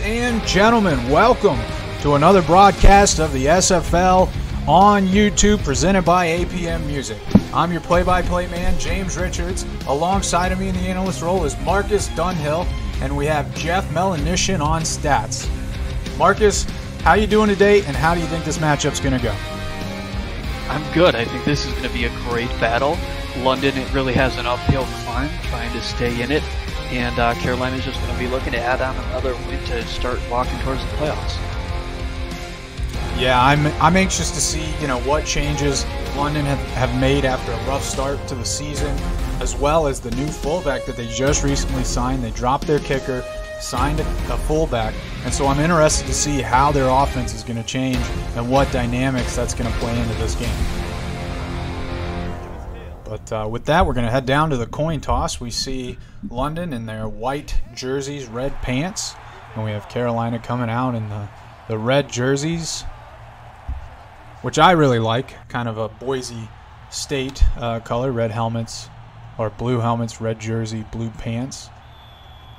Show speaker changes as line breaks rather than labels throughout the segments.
and gentlemen, welcome to another broadcast of the SFL on YouTube presented by APM Music. I'm your play-by-play man, James Richards. Alongside of me in the analyst role is Marcus Dunhill, and we have Jeff Melanishin on stats. Marcus, how you doing today, and how do you think this matchup's going to go?
I'm good. I think this is going to be a great battle. London, it really has an uphill climb trying to stay in it, and Carolina's just going to be looking to add on another win to start walking towards the playoffs.
Yeah, I'm anxious to see, what changes London have made after a rough start to the season, as well as the new fullback that they just recently signed. They dropped their kicker, signed a fullback, and so I'm interested to see how their offense is going to change and what dynamics that's going to play into this game. But with that, we're going to head down to the coin toss. We see London in their white jerseys, red pants, and we have Carolina coming out in the red jerseys, which I really like, kind of a Boise State color, red helmets, or blue helmets, red jersey, blue pants,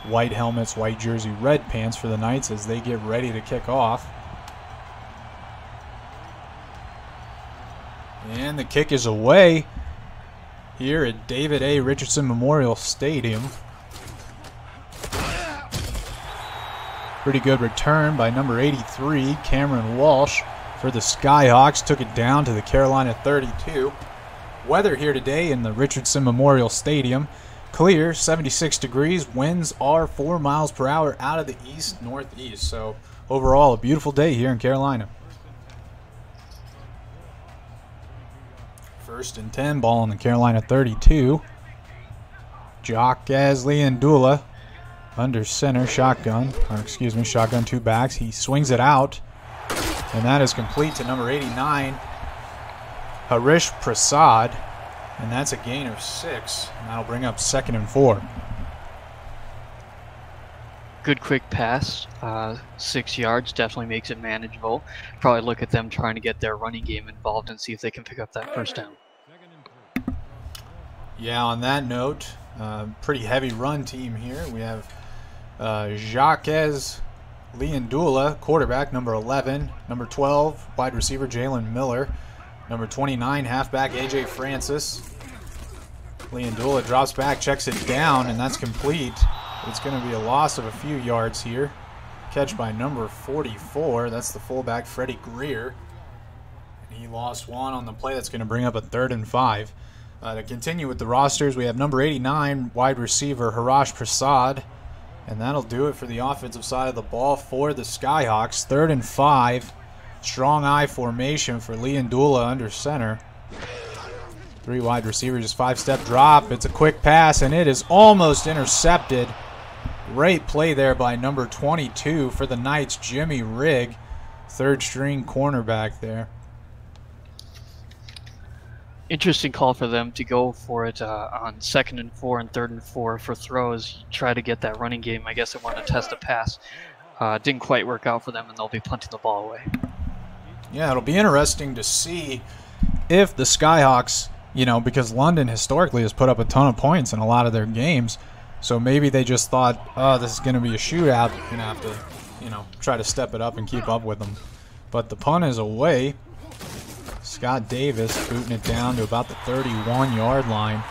white helmets, white jersey, red pants for the Knights as they get ready to kick off. And the kick is away here at David A. Richardson Memorial Stadium. Pretty good return by number 83, Cameron Walsh, for the Skyhawks. Took it down to the Carolina 32. Weather here today in the Richardson Memorial Stadium, clear, 76 degrees. Winds are 4 miles per hour out of the east-northeast. So overall, a beautiful day here in Carolina. First and 10, ball on the Carolina 32. Jock Leandula under center, shotgun two backs. He swings it out, and that is complete to number 89, Harish Prasad, and that's a gain of 6, and that'll bring up 2nd and 4.
Good quick pass, 6 yards, definitely makes it manageable. Probably look at them trying to get their running game involved and see if they can pick up that first down.
Yeah, on that note, pretty heavy run team here. We have Jacques Leandula, quarterback, number 11. Number 12, wide receiver Jalen Miller. Number 29, halfback AJ Francis. Leandula drops back, checks it down, and that's complete. It's going to be a loss of a few yards here. Catch by number 44. That's the fullback, Freddie Greer. And he lost 1 on the play. That's going to bring up a 3rd and 5. To continue with the rosters, we have number 89, wide receiver Harish Prasad. And that'll do it for the offensive side of the ball for the Skyhawks. 3rd and 5. Strong eye formation for Leandula under center. 3 wide receivers, just 5-step drop. It's a quick pass, and it is almost intercepted. Great play there by number 22 for the Knights, Jimmy Rigg, 3rd-string cornerback there.
Interesting call for them to go for it on 2nd and 4 and 3rd and 4 for throws. Try to get that running game. I guess they want to test a pass. Didn't quite work out for them, and they'll be punting the ball away.
Yeah, it'll be interesting to see if the Skyhawks, because London historically has put up a ton of points in a lot of their games, so maybe they just thought, oh, this is going to be a shootout. We're going to have to, try to step it up and keep up with them. But the punt is away. Scott Davis booting it down to about the 31-yard line.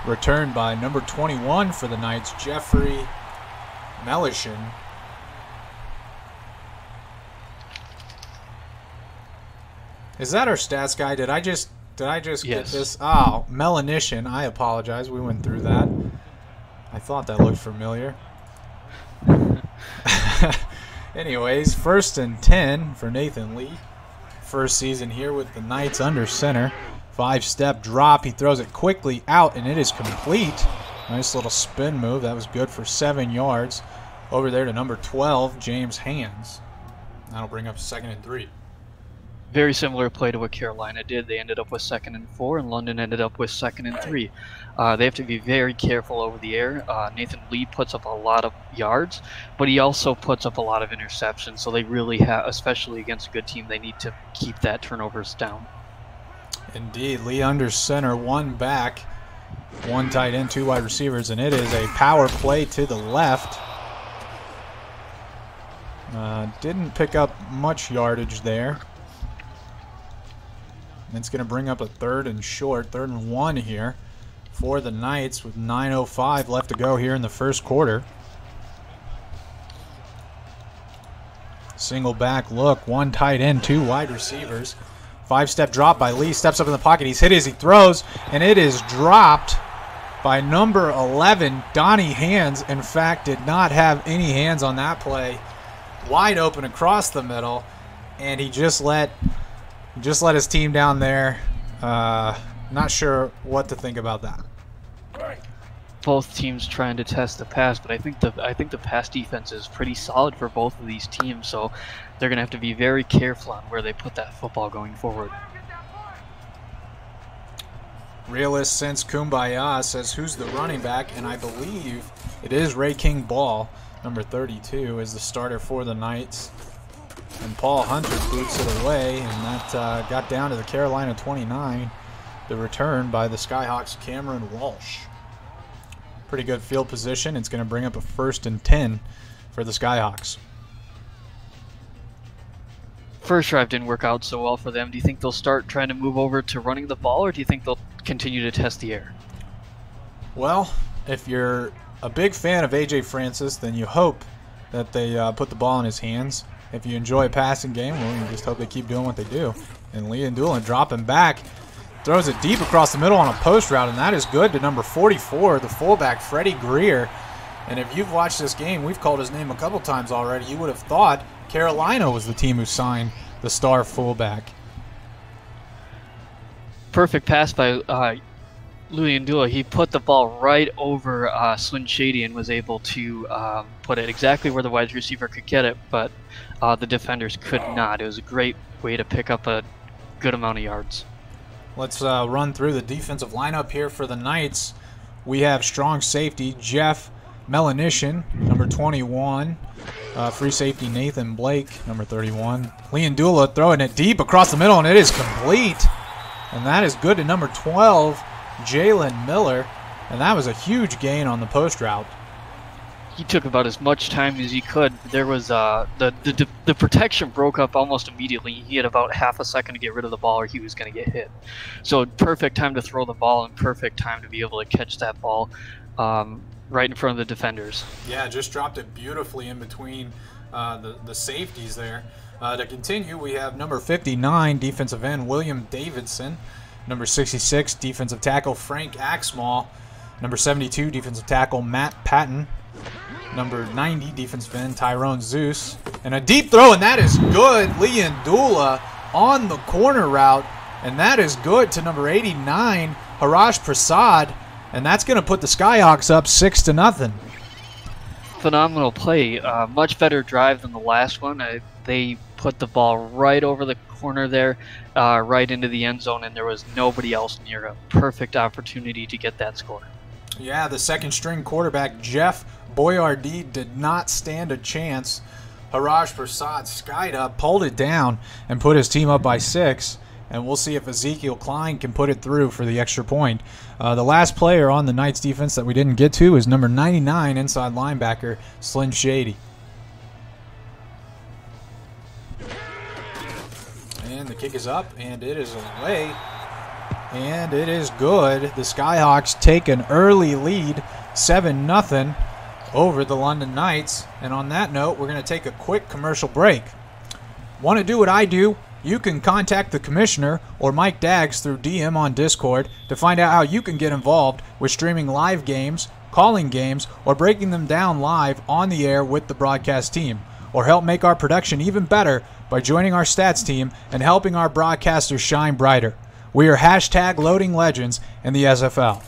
Returned by number 21 for the Knights, Jeffrey Melishin. Is that our stats guy? Did I just
Yes.
get this? Oh, Melanishin. I apologize. We went through that. I thought that looked familiar. Anyways, 1st and 10 for Nathan Lee. First season here with the Knights under center. 5-step drop. He throws it quickly out, and it is complete. Nice little spin move. That was good for 7 yards. Over there to number 12, James Hands. That'll bring up 2nd and 3.
Very similar play to what Carolina did. They ended up with 2nd and 4, and London ended up with 2nd and 3. They have to be very careful over the air. Nathan Lee puts up a lot of yards, but he also puts up a lot of interceptions. So they really have, especially against a good team, they need to keep that turnovers down.
Indeed, Lee under center, 1 back, 1 tight end, 2 wide receivers, and it is a power play to the left. Didn't pick up much yardage there. And it's going to bring up a 3rd and short, 3rd and 1 here for the Knights with 9:05 left to go here in the first quarter. Single back look, 1 tight end, 2 wide receivers. 5-step drop by Lee, steps up in the pocket. He's hit as he throws, and it is dropped by number 11, Donnie Hands. In fact, did not have any hands on that play. Wide open across the middle, and he just let his team down there. Not sure what to think about that.
Both teams trying to test the pass, but I think the pass defense is pretty solid for both of these teams, so they're going to have to be very careful on where they put that football going forward.
Realist Sense Kumbaya says, who's the running back? And I believe it is Ray King Ball, number 32, is the starter for the Knights. And Paul Hunter boots it away, and that got down to the Carolina 29. The return by the Skyhawks, Cameron Walsh. Pretty good field position. It's going to bring up a 1st and 10 for the Skyhawks.
First drive didn't work out so well for them. Do you think they'll start trying to move over to running the ball, or do you think they'll continue to test the air?
Well, if you're a big fan of A.J. Francis, then you hope that they put the ball in his hands. If you enjoy a passing game, well, you just hope they keep doing what they do. And Leon Doolin dropping back, throws it deep across the middle on a post route, and that is good to number 44, the fullback, Freddie Greer. And if you've watched this game, we've called his name a couple times already, you would have thought Carolina was the team who signed the star fullback.
Perfect pass by Louis Ndula. He put the ball right over Slim Shady and was able to put it exactly where the wide receiver could get it, but the defenders could not. It was a great way to pick up a good amount of yards.
Let's run through the defensive lineup here for the Knights. We have strong safety Jeff Melanishin, number 21. Free safety Nathan Blake, number 31. Leon Dula throwing it deep across the middle, and it is complete. And that is good to number 12, Jalen Miller. And that was a huge gain on the post route.
He took about as much time as he could. There was the protection broke up almost immediately. He had about half a second to get rid of the ball, or he was going to get hit. So perfect time to throw the ball and perfect time to be able to catch that ball right in front of the defenders. Yeah, just dropped it beautifully in between the safeties there.
To continue, we have number 59, defensive end William Davidson. Number 66, defensive tackle Frank Axmall. Number 72, defensive tackle Matt Patton. Number 90, defensive end Tyrone Zeus. And a deep throw, and that is good. Leon Dula on the corner route, and that is good to number 89, Harash Prasad. And that's going to put the Skyhawks up 6-0.
Phenomenal play. Much better drive than the last one. They put the ball right over the corner there, right into the end zone, and there was nobody else near. A perfect opportunity to get that score.
Yeah, the second-string quarterback, Jeff Boyardee, did not stand a chance. Harash Prasad skied up, pulled it down, and put his team up by 6. And we'll see if Ezekiel Klein can put it through for the extra point. The last player on the Knights defense that we didn't get to is number 99, inside linebacker, Slim Shady. And the kick is up, and it is away. And it is good. The Skyhawks take an early lead, 7-0, over the London Knights. And on that note, we're going to take a quick commercial break. Want to do what I do? You can contact the commissioner or Mike Daggs through DM on Discord to find out how you can get involved with streaming live games, calling games, or breaking them down live on the air with the broadcast team. Or help make our production even better by joining our stats team and helping our broadcasters shine brighter. We are #LoadingLegends in the SFL.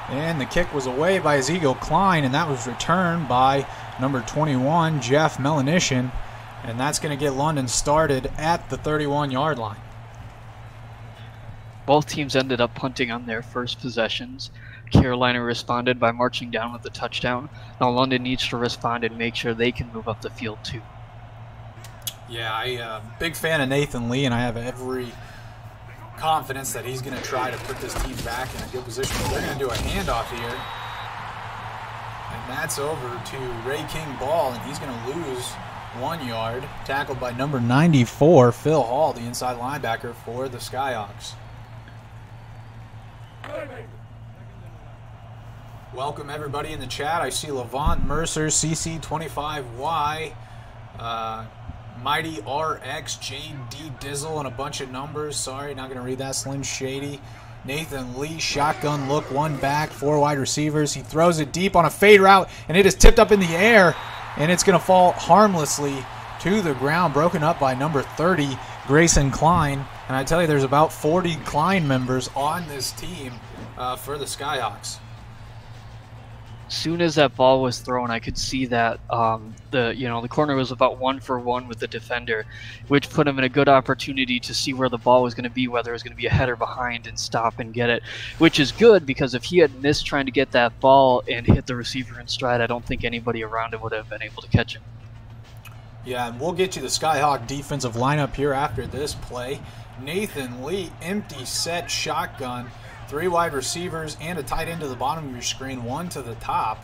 And the kick was away by Ezekiel Klein, and that was returned by number 21, Jeff Melanishin. And that's going to get London started at the 31-yard line.
Both teams ended up punting on their first possessions. Carolina responded by marching down with a touchdown. Now London needs to respond and make sure they can move up the field too.
Yeah, I'm a big fan of Nathan Lee, and I have every confidence that he's going to try to put this team back in a good position. They're going to do a handoff here. And That's over to Ray King Ball, and he's going to lose 1 yard. Tackled by number 94, Phil Hall, the inside linebacker for the Skyhawks. Welcome everybody in the chat. I see Levant Mercer, CC25Y, Mighty RX, JD Dizzle, and a bunch of numbers. Sorry, not going to read that. Slim Shady. Nathan Lee, shotgun look, 1 back, 4 wide receivers. He throws it deep on a fade route, and it is tipped up in the air, and it's going to fall harmlessly to the ground, broken up by number 30, Grayson Klein. And I tell you, there's about 40 Klein members on this team for the Skyhawks.
Soon as that ball was thrown, I could see that the corner was about 1 for 1 with the defender, which put him in a good opportunity to see where the ball was going to be, whether it was going to be a header behind and stop and get it, which is good because if he had missed trying to get that ball and hit the receiver in stride, I don't think anybody around him would have been able to catch him.
Yeah, and we'll get you the Skyhawk defensive lineup here after this play. Nathan Lee, empty set shotgun. 3 wide receivers and a tight end to the bottom of your screen, 1 to the top.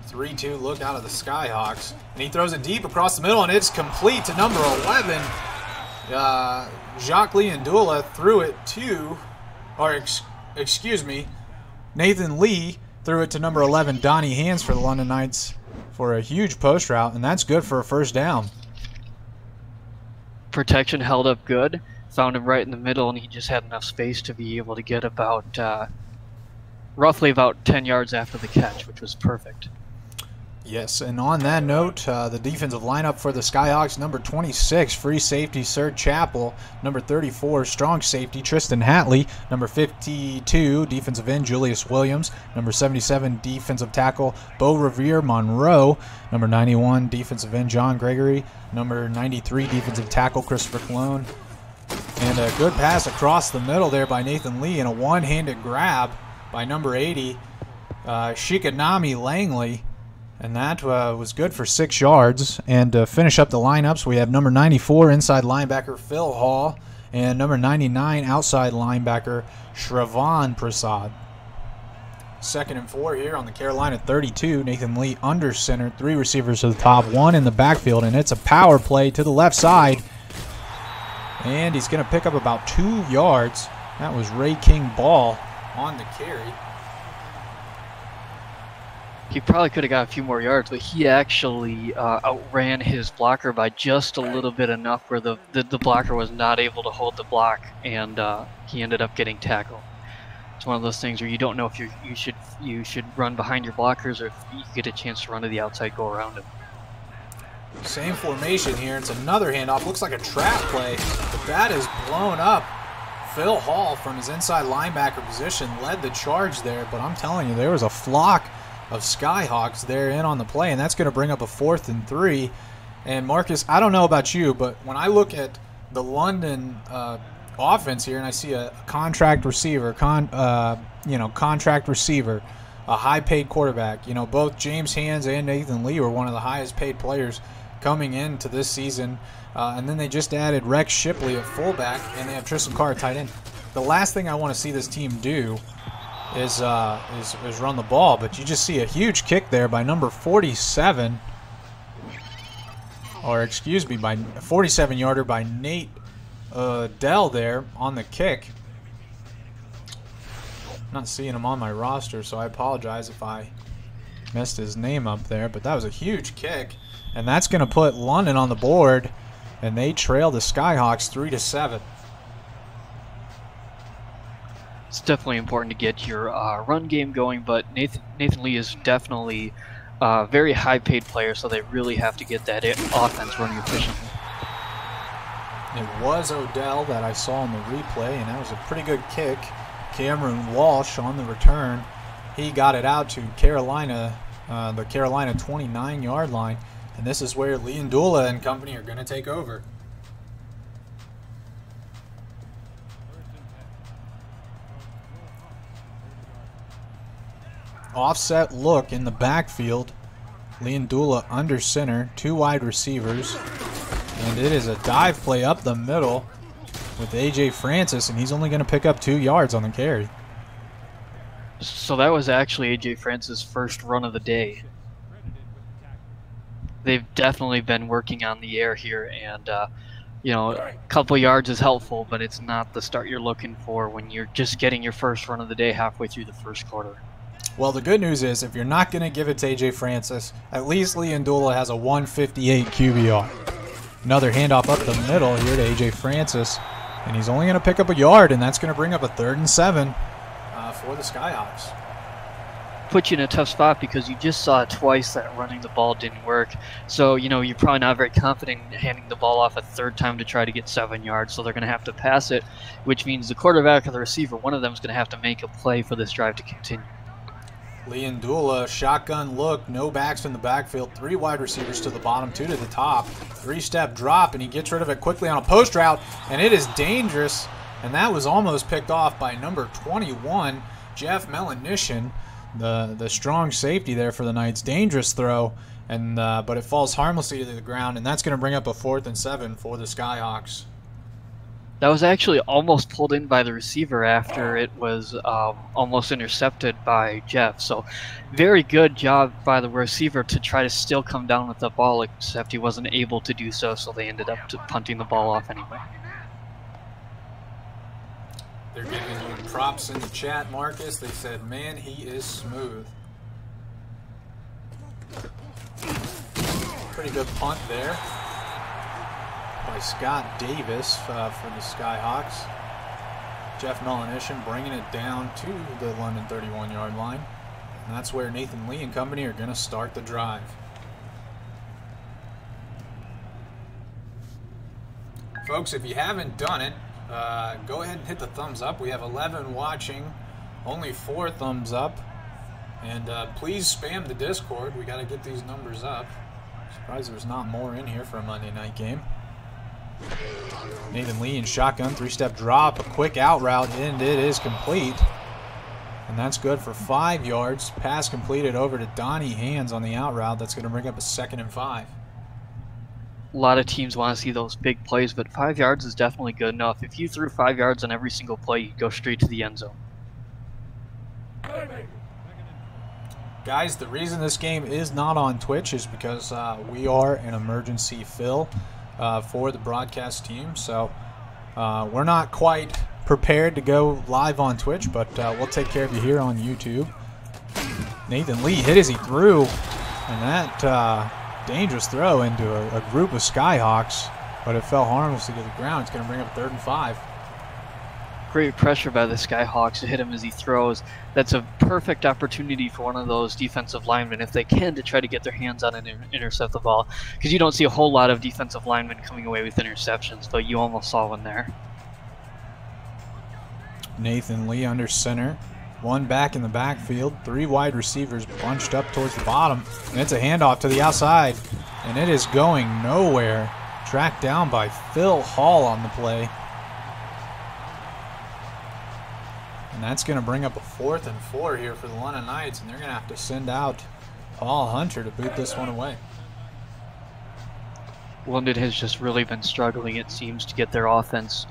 3-2 look out of the Skyhawks. And he throws it deep across the middle, and it's complete to number 11. Jacques Leandula threw it to, excuse me, Nathan Lee threw it to number 11, Donnie Hands for the London Knights for a huge post route, and that's good for a first down.
Protection held up good. Found him right in the middle, and he just had enough space to be able to get about roughly about 10 yards after the catch, which was perfect.
Yes, and on that note, the defensive lineup for the Skyhawks, number 26, free safety, Sir Chappell. Number 34, strong safety, Tristan Hatley. Number 52, defensive end, Julius Williams. Number 77, defensive tackle, Bo Revere Monroe. Number 91, defensive end, John Gregory. Number 93, defensive tackle, Christopher Cologne. And a good pass across the middle there by Nathan Lee, and a one-handed grab by number 80, Shikanami Langley. And that was good for 6 yards. And to finish up the lineups, we have number 94, inside linebacker Phil Hall, and number 99, outside linebacker Shravan Prasad. 2nd and 4 here on the Carolina 32. Nathan Lee under center, 3 receivers to the top, 1 in the backfield, and it's a power play to the left side. And he's going to pick up about 2 yards. That was Ray King Ball on the carry.
He probably could have got a few more yards, but he actually outran his blocker by just a little bit enough where the blocker was not able to hold the block, and he ended up getting tackled. It's one of those things where you don't know if you should run behind your blockers or if you get a chance to run to the outside, go around him.
Same formation here. It's another handoff. Looks like a trap play, but that is blown up. Phil Hall from his inside linebacker position led the charge there, but I'm telling you, there was a flock of Skyhawks there in on the play, and that's going to bring up a 4th and 3. And Marcus, I don't know about you, but when I look at the London offense here and I see a contract receiver, contract receiver, a high-paid quarterback, both James Hands and Nathan Lee were one of the highest-paid players coming into this season, and then they just added Rex Shipley at fullback, and they have Tristan Carr at tight end. The last thing I want to see this team do is run the ball, but you just see a huge kick there by number 47, or excuse me, by 47-yarder by Nate Dell there on the kick. Not seeing him on my roster, so I apologize if I messed his name up there, but that was a huge kick, and that's going to put London on the board, and they trail the Skyhawks 3-7.
It's definitely important to get your run game going, but Nathan Lee is definitely a very high-paid player, so they really have to get that offense running efficiently.
It was Odell that I saw in the replay, and that was a pretty good kick. Cameron Walsh on the return. He got it out to Carolina, the Carolina 29-yard line, and this is where Leandula and company are going to take over. Offset look in the backfield. Leandula under center, 2 wide receivers, and it is a dive play up the middle with A.J. Francis, and he's only going to pick up 2 yards on the carry.
So that was actually A.J. Francis' first run of the day. They've definitely been working on the air here, and you know, a couple yards is helpful, but it's not the start you're looking for when you're just getting your first run of the day halfway through the first quarter.
Well, the good news is if you're not going to give it to A.J. Francis, at least Lynn has a 158 QBR. Another handoff up the middle here to A.J. Francis, and he's only going to pick up a yard, and that's going to bring up a 3rd and 7 for the Skyhawks.
Put you in a tough spot because you just saw twice that running the ball didn't work. So, you know, you're probably not very confident in handing the ball off a 3rd time to try to get 7 yards. So they're going to have to pass it, which means the quarterback or the receiver, one of them is going to have to make a play for this drive to continue.
Lynn, shotgun look, no backs in the backfield, 3 wide receivers to the bottom, 2 to the top, 3-step drop, and he gets rid of it quickly on a post route, and it is dangerous, and that was almost picked off by number 21, Jeff Melanishin, the strong safety there for the Knights. Dangerous throw, and but it falls harmlessly to the ground, and that's going to bring up a 4th and 7 for the Skyhawks.
That was actually almost pulled in by the receiver after it was almost intercepted by Jeff. So very good job by the receiver to try to still come down with the ball, except he wasn't able to do so, so they ended up punting the ball off anyway.
They're giving you props in the chat, Marcus. They said, man, he is smooth. Pretty good punt there by Scott Davis for the Skyhawks. Jeff Melanishin bringing it down to the London 31-yard line. And that's where Nathan Lee and company are going to start the drive. Folks, if you haven't done it, go ahead and hit the thumbs up. We have 11 watching, only 4 thumbs up. And please spam the Discord. We got to get these numbers up. Surprised there's not more in here for a Monday night game. Nathan Lee in shotgun, 3-step drop, a quick out route, and it is complete. And that's good for 5 yards. Pass completed over to Donnie Hands on the out route. That's going to bring up a 2nd and 5.
A lot of teams want to see those big plays, but 5 yards is definitely good enough. If you threw 5 yards on every single play, you'd go straight to the end zone.
Guys, the reason this game is not on Twitch is because we are an emergency fill for the broadcast team. So we're not quite prepared to go live on Twitch, but we'll take care of you here on YouTube. Nathan Lee hit as he threw, and that dangerous throw into a group of Skyhawks, but it fell harmlessly to the ground. It's going to bring up 3rd and 5.
Great pressure by the Skyhawks to hit him as he throws. That's a perfect opportunity for one of those defensive linemen, if they can, to try to get their hands on and intercept the ball. Because you don't see a whole lot of defensive linemen coming away with interceptions, but you almost saw one there.
Nathan Lee under center. 1 back in the backfield. 3 wide receivers bunched up towards the bottom. And it's a handoff to the outside. And it is going nowhere. Tracked down by Phil Hall on the play. And that's going to bring up a 4th and 4 here for the London Knights, and they're going to have to send out Paul Hunter to boot this one away.
London has just really been struggling, it seems, to get their offense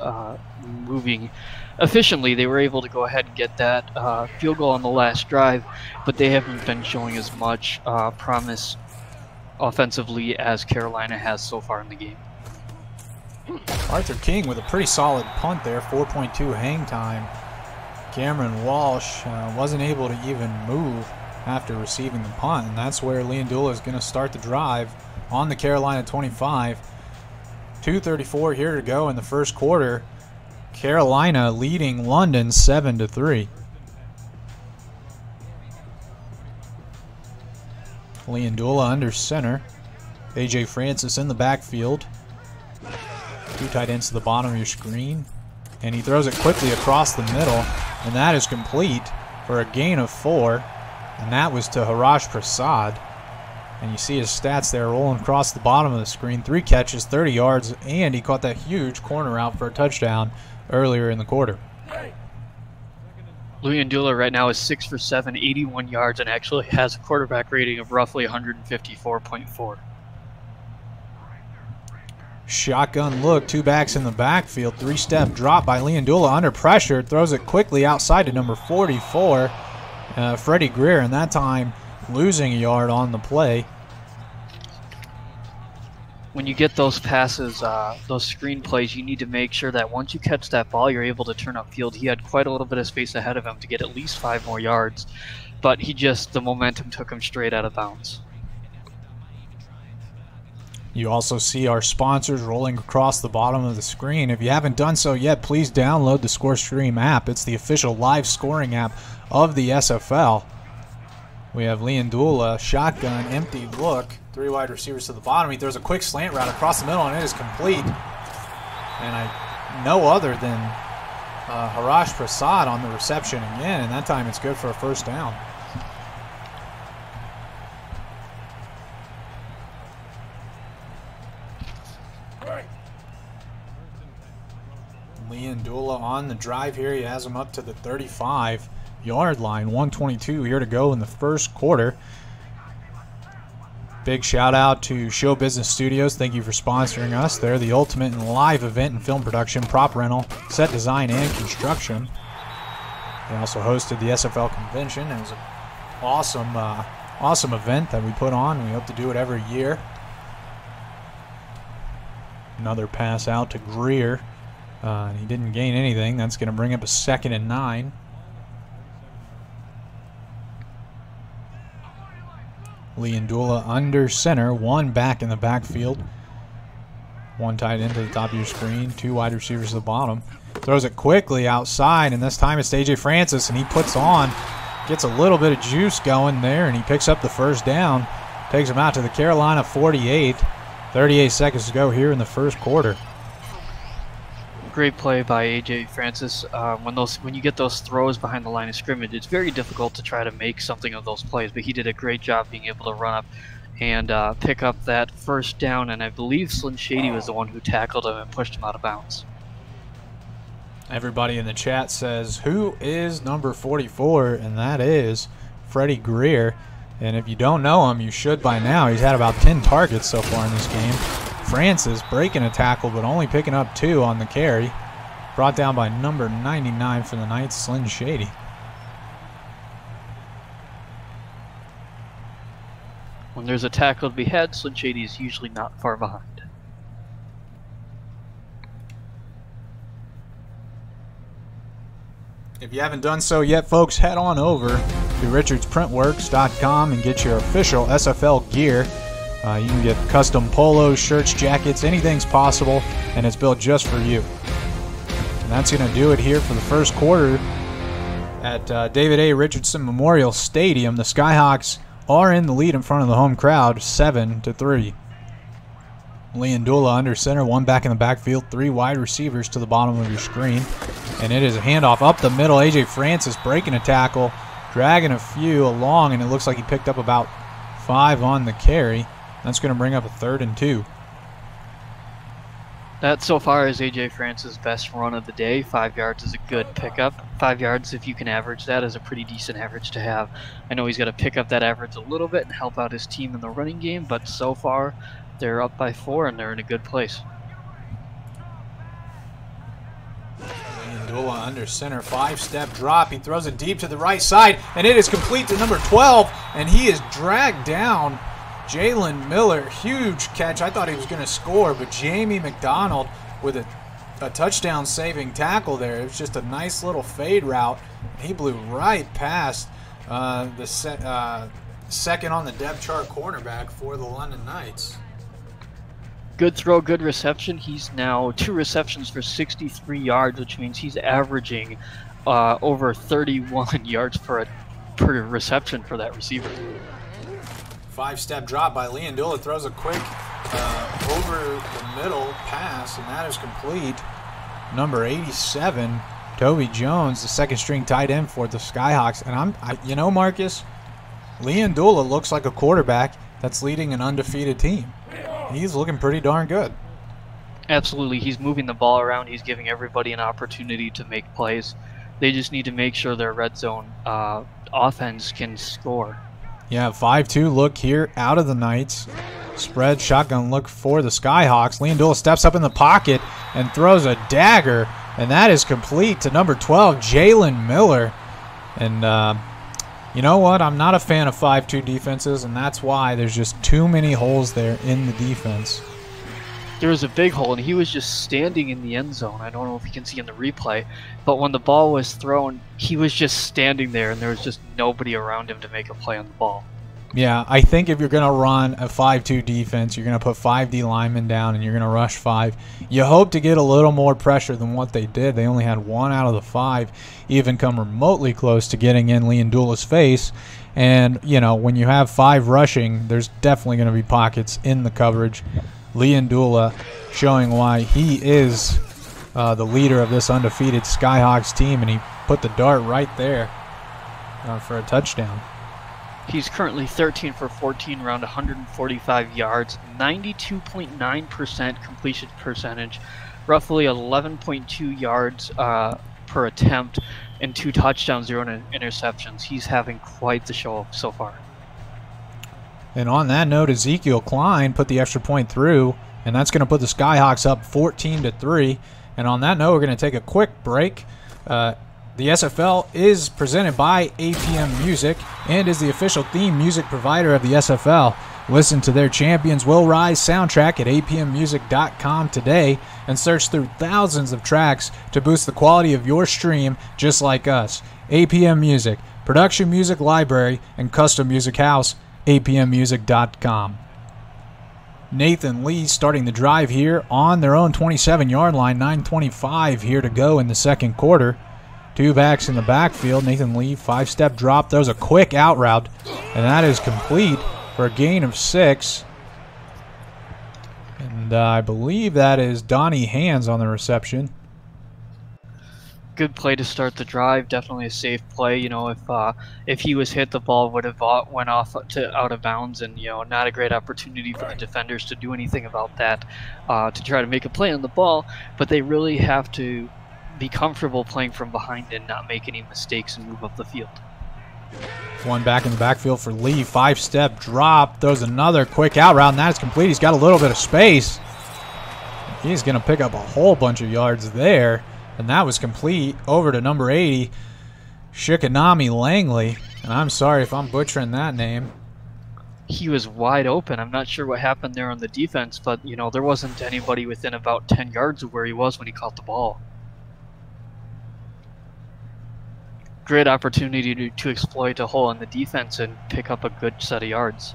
moving efficiently. They were able to go ahead and get that field goal on the last drive, but they haven't been showing as much promise offensively as Carolina has so far in the game.
Arthur King with a pretty solid punt there, 4.2 hang time. Cameron Walsh wasn't able to even move after receiving the punt, and that's where Leandula is going to start the drive on the Carolina 25. 2:34 here to go in the first quarter. Carolina leading London 7-3. Leandula under center. A.J. Francis in the backfield. 2 tight ends to the bottom of your screen. And he throws it quickly across the middle, and that is complete for a gain of 4. And that was to Harash Prasad. And you see his stats there rolling across the bottom of the screen. 3 catches, 30 yards, and he caught that huge corner out for a touchdown earlier in the quarter.
Leandula right now is 6 for 7, 81 yards, and actually has a quarterback rating of roughly 154.4.
Shotgun look, 2 backs in the backfield, 3-step drop by Leandula under pressure, throws it quickly outside to number 44, Freddie Greer, and that time losing a yard on the play.
When you get those passes, those screen plays, you need to make sure that once you catch that ball, you're able to turn upfield. He had quite a little bit of space ahead of him to get at least 5 more yards, but the momentum took him straight out of bounds.
You also see our sponsors rolling across the bottom of the screen. If you haven't done so yet, please download the ScoreStream app. It's the official live scoring app of the SFL. We have Lynn, shotgun, empty look. 3 wide receivers to the bottom. He throws a quick slant route across the middle, and it is complete. And no other than Harash Prasad on the reception again, and that time it's good for a first down. Leandula on the drive here. He has him up to the 35-yard line. 1:22 here to go in the first quarter. Big shout out to Show Business Studios. Thank you for sponsoring us. They're the ultimate in live event and film production, prop rental, set design, and construction. They also hosted the SFL convention. It was an awesome event that we put on. We hope to do it every year. Another pass out to Greer. He didn't gain anything. That's going to bring up a 2nd and 9. Leandula under center, 1 back in the backfield. 1 tight end to the top of your screen, 2 wide receivers to the bottom. Throws it quickly outside, and this time it's AJ Francis, and he gets a little bit of juice going there, and he picks up the first down. Takes him out to the Carolina 48. 38 seconds to go here in the first quarter.
Great play by AJ Francis. When you get those throws behind the line of scrimmage, it's very difficult to try to make something of those plays, but he did a great job being able to run up and pick up that first down, and I believe Slim Shady was the one who tackled him and pushed him out of bounds.
Everybody in the chat says, who is number 44? And that is Freddie Greer. And if you don't know him, you should by now. He's had about 10 targets so far in this game. Francis breaking a tackle, but only picking up 2 on the carry. Brought down by number 99 for the Knights, Slim Shady.
When there's a tackle to be had, Slim Shady is usually not far behind.
If you haven't done so yet, folks, head on over to richardsprintworks.com and get your official SFL gear. You can get custom polos, shirts, jackets, anything's possible, and it's built just for you. And that's going to do it here for the first quarter at David A. Richardson Memorial Stadium. The Skyhawks are in the lead in front of the home crowd, 7-3. Leandula under center, 1 back in the backfield, 3 wide receivers to the bottom of your screen. And it is a handoff up the middle. AJ Francis breaking a tackle, dragging a few along, and it looks like he picked up about 5 on the carry. That's going to bring up a 3rd and 2.
That so far is AJ Francis' best run of the day. 5 yards is a good pickup. 5 yards, if you can average that, is a pretty decent average to have. I know he's got to pick up that average a little bit and help out his team in the running game, but so far they're up by 4 and they're in a good place.
Leandula under center, 5-step drop. He throws it deep to the right side, and it is complete to number 12, and he is dragged down. Jalen Miller, huge catch. I thought he was going to score, but Jamie McDonald with a touchdown-saving tackle there. It was just a nice little fade route. He blew right past the second on the depth chart cornerback for the London Knights.
Good throw, good reception. He's now 2 receptions for 63 yards, which means he's averaging over 31 yards per reception for that receiver.
5-step drop by Leandula, throws a quick over the middle pass, and that is complete. Number 87, Toby Jones, the 2nd string tight end for the Skyhawks. And you know, Marcus, Leandula looks like a quarterback that's leading an undefeated team. He's looking pretty darn good.
Absolutely. He's moving the ball around. He's giving everybody an opportunity to make plays. They just need to make sure their red zone offense can score.
Yeah, 5-2 look here out of the Knights. Spread shotgun look for the Skyhawks. Leandula steps up in the pocket and throws a dagger, and that is complete to number 12, Jalen Miller. And You know what? I'm not a fan of 5-2 defenses, and that's why there's just too many holes there in the defense.
There was a big hole, and he was just standing in the end zone. I don't know if you can see in the replay, but when the ball was thrown, he was just standing there, and there was just nobody around him to make a play on the ball.
Yeah, I think if you're going to run a 5-2 defense, you're going to put 5 D linemen down and you're going to rush 5. You hope to get a little more pressure than what they did. They only had 1 out of the 5 even come remotely close to getting in Lynn face. And, you know, when you have 5 rushing, there's definitely going to be pockets in the coverage. Lynn showing why he is the leader of this undefeated Skyhawks team, and he put the dart right there for a touchdown.
He's currently 13 for 14, around 145 yards, 92.9% completion percentage, roughly 11.2 yards per attempt, and 2 touchdowns, 0 interceptions. He's having quite the show so far.
And on that note, Ezekiel Klein put the extra point through, and that's going to put the Skyhawks up 14-3. And on that note, we're going to take a quick break. The SFL is presented by APM Music and is the official theme music provider of the SFL. Listen to their Champions Will Rise soundtrack at apmmusic.com today and search through thousands of tracks to boost the quality of your stream just like us. APM Music, production music library, and custom music house, apmmusic.com. Nathan Lee starting the drive here on their own 27-yard line, 9:25 here to go in the second quarter. 2 backs in the backfield. Nathan Lee, 5-step drop, throws a quick out route, and that is complete for a gain of 6. And I believe that is Donnie Hands on the reception.
Good play to start the drive. Definitely a safe play. You know, if he was hit, the ball would have went off to out of bounds, and you know, not a great opportunity for the defenders to do anything about that, to try to make a play on the ball. But they really have to be comfortable playing from behind and not make any mistakes and move up the field.
1 back in the backfield for Lee. 5-step drop. Throws another quick out route, and that is complete. He's got a little bit of space. He's going to pick up a whole bunch of yards there. And that was complete over to number 80, Shikanami Langley. And I'm sorry if I'm butchering that name.
He was wide open. I'm not sure what happened there on the defense, but you know, there wasn't anybody within about 10 yards of where he was when he caught the ball. Great opportunity to exploit a hole in the defense and pick up a good set of yards.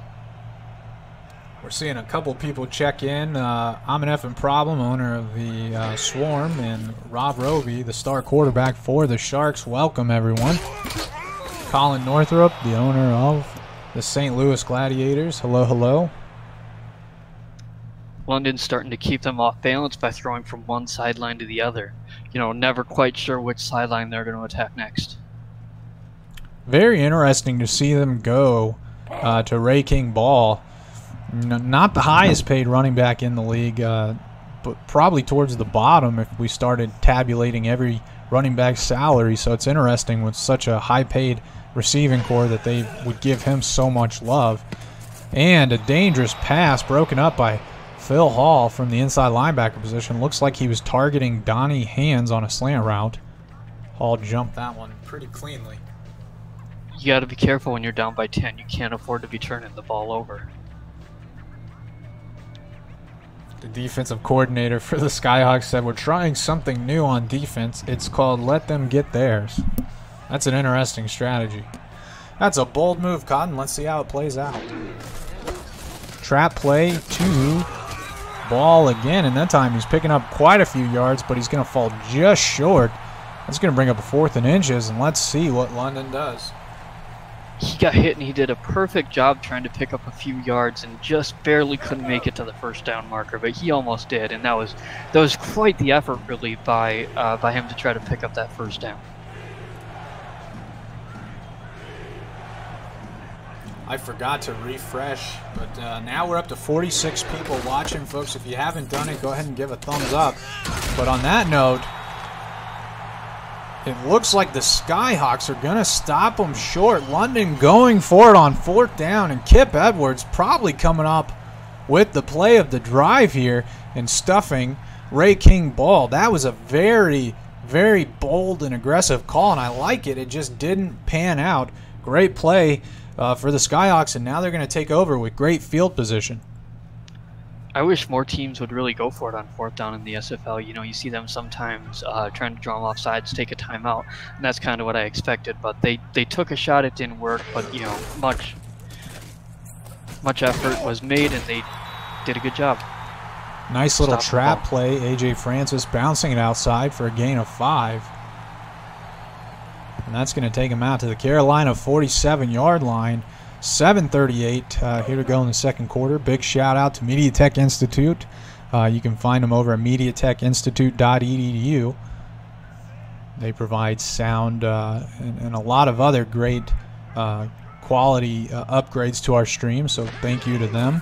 We're seeing a couple people check in. I'm an effing problem, owner of the Swarm, and Rob Roby, the star quarterback for the Sharks. Welcome, everyone. Colin Northrup, the owner of the St. Louis Gladiators. Hello, hello.
London's starting to keep them off balance by throwing from one sideline to the other. You know, never quite sure which sideline they're going to attack next.
Very interesting to see them go to Ray King Ball. Not the highest paid running back in the league, but probably towards the bottom if we started tabulating every running back's salary. So it's interesting with such a high paid receiving core that they would give him so much love. And a dangerous pass broken up by Phil Hall from the inside linebacker position. Looks like he was targeting Donnie Hands on a slant route. Hall jumped that one pretty cleanly.
You got to be careful when you're down by 10. You can't afford to be turning the ball over.
The defensive coordinator for the Skyhawks said, "We're trying something new on defense. It's called let them get theirs." That's an interesting strategy. That's a bold move, Cotton. Let's see how it plays out. Trap play to Ball again, and that time he's picking up quite a few yards, but he's going to fall just short. That's going to bring up a 4th and inches, and let's see what London does.
He got hit, and he did a perfect job trying to pick up a few yards and just barely couldn't make it to the first down marker, but he almost did, and that was quite the effort really by him to try to pick up that first down.
I forgot to refresh, but now we're up to 46 people watching, folks. If you haven't done it, go ahead and give a thumbs up. But on that note, it looks like the Skyhawks are going to stop them short. London going for it on 4th down, and Kip Edwards probably coming up with the play of the drive here and stuffing Ray King Ball. That was a very, very bold and aggressive call, and I like it. It just didn't pan out great play for the Skyhawks, and now they're going to take over with great field position.
I wish more teams would really go for it on 4th down in the SFL. You know, you see them sometimes trying to draw them off sides, take a timeout, and that's kind of what I expected. But they took a shot, it didn't work, but, you know, much effort was made, and they did a good job.
Nice little trap play. A.J. Francis bouncing it outside for a gain of 5. And that's going to take him out to the Carolina 47-yard line. 7:38 here to go in the second quarter. Big shout out to Media Tech Institute. You can find them over at mediatechinstitute.edu. They provide sound and a lot of other great quality upgrades to our stream, so thank you to them.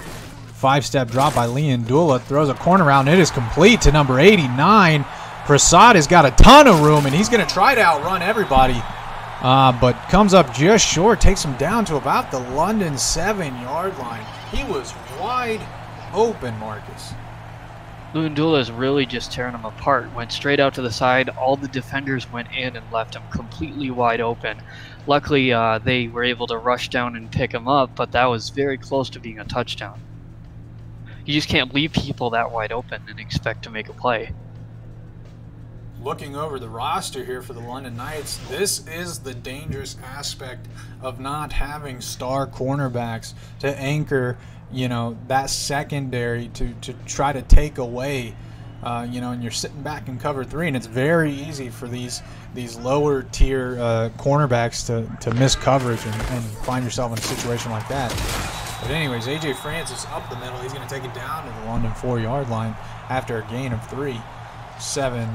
5-step drop by Lynn. Dula throws a corner route, and it is complete to number 89. Prasad has got a ton of room, and he's going to try to outrun everybody. But comes up just short, takes him down to about the London 7-yard line. He was wide open, Marcus.
Lundula is really just tearing him apart. Went straight out to the side. All the defenders went in and left him completely wide open. Luckily, they were able to rush down and pick him up, but that was very close to being a touchdown. You just can't leave people that wide open and expect to make a play.
Looking over the roster here for the London Knights, this is the dangerous aspect of not having star cornerbacks to anchor, you know, that secondary to try to take away, you know, and you're sitting back in cover 3, and it's very easy for these lower tier cornerbacks to miss coverage and find yourself in a situation like that. But anyways, A.J. Francis up the middle. He's going to take it down to the London 4-yard line after a gain of 3. 7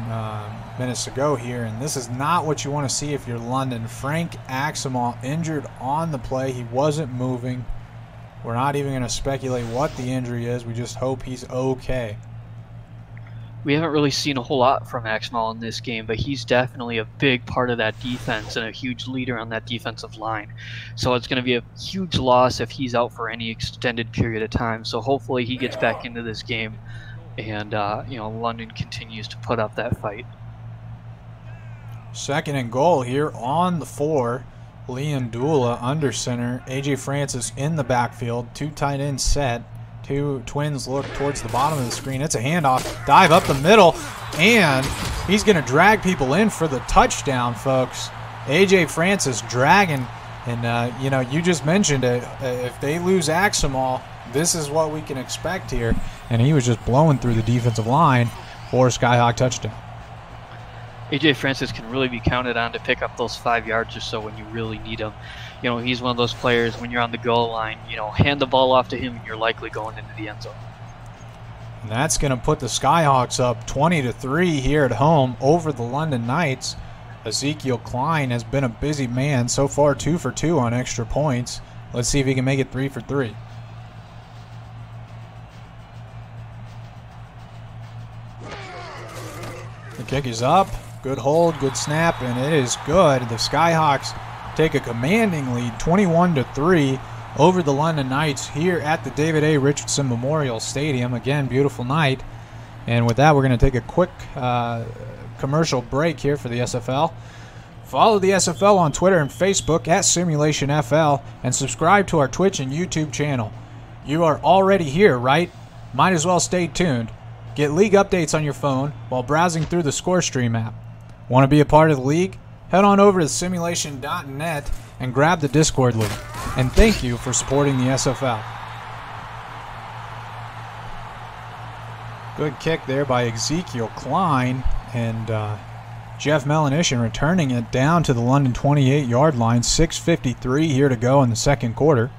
minutes to go here, and this is not what you want to see if you're London. Frank Axemal injured on the play. He wasn't moving. We're not even going to speculate what the injury is. We just hope he's okay.
We haven't really seen a whole lot from Axemal in this game, but he's definitely a big part of that defense and a huge leader on that defensive line. So it's going to be a huge loss if he's out for any extended period of time. So hopefully he gets back into this game, and you know, London continues to put up that fight.
2nd and goal here on the 4. Liam Dula under center. A.J. Francis in the backfield. 2 tight ends set. 2 twins look towards the bottom of the screen. It's a handoff. Dive up the middle. And he's going to drag people in for the touchdown, folks. A.J. Francis dragging. And, you know, you just mentioned it. If they lose Axemal, this is what we can expect here. And he was just blowing through the defensive line for a Skyhawk touchdown.
A.J. Francis can really be counted on to pick up those 5 yards or so when you really need him. You know, he's one of those players, when you're on the goal line, you know, hand the ball off to him and you're likely going into the end zone.
And that's going to put the Skyhawks up 20-3 here at home over the London Knights. Ezekiel Klein has been a busy man. So far 2 for 2 on extra points. Let's see if he can make it 3 for 3. The kick is up. Good hold, good snap, and it is good. The Skyhawks take a commanding lead, 21-3, over the London Knights here at the David A. Richardson Memorial Stadium. Again, beautiful night. And with that, we're going to take a quick commercial break here for the SFL. Follow the SFL on Twitter and Facebook at SimulationFL, and subscribe to our Twitch and YouTube channel. You are already here, right? Might as well stay tuned. Get league updates on your phone while browsing through the ScoreStream app. Want to be a part of the league? Head on over to simulation.net and grab the Discord link. And thank you for supporting the SFL. Good kick there by Ezekiel Klein, and Jeff Melanishin returning it down to the London 28-yard line. 6:53 here to go in the second quarter.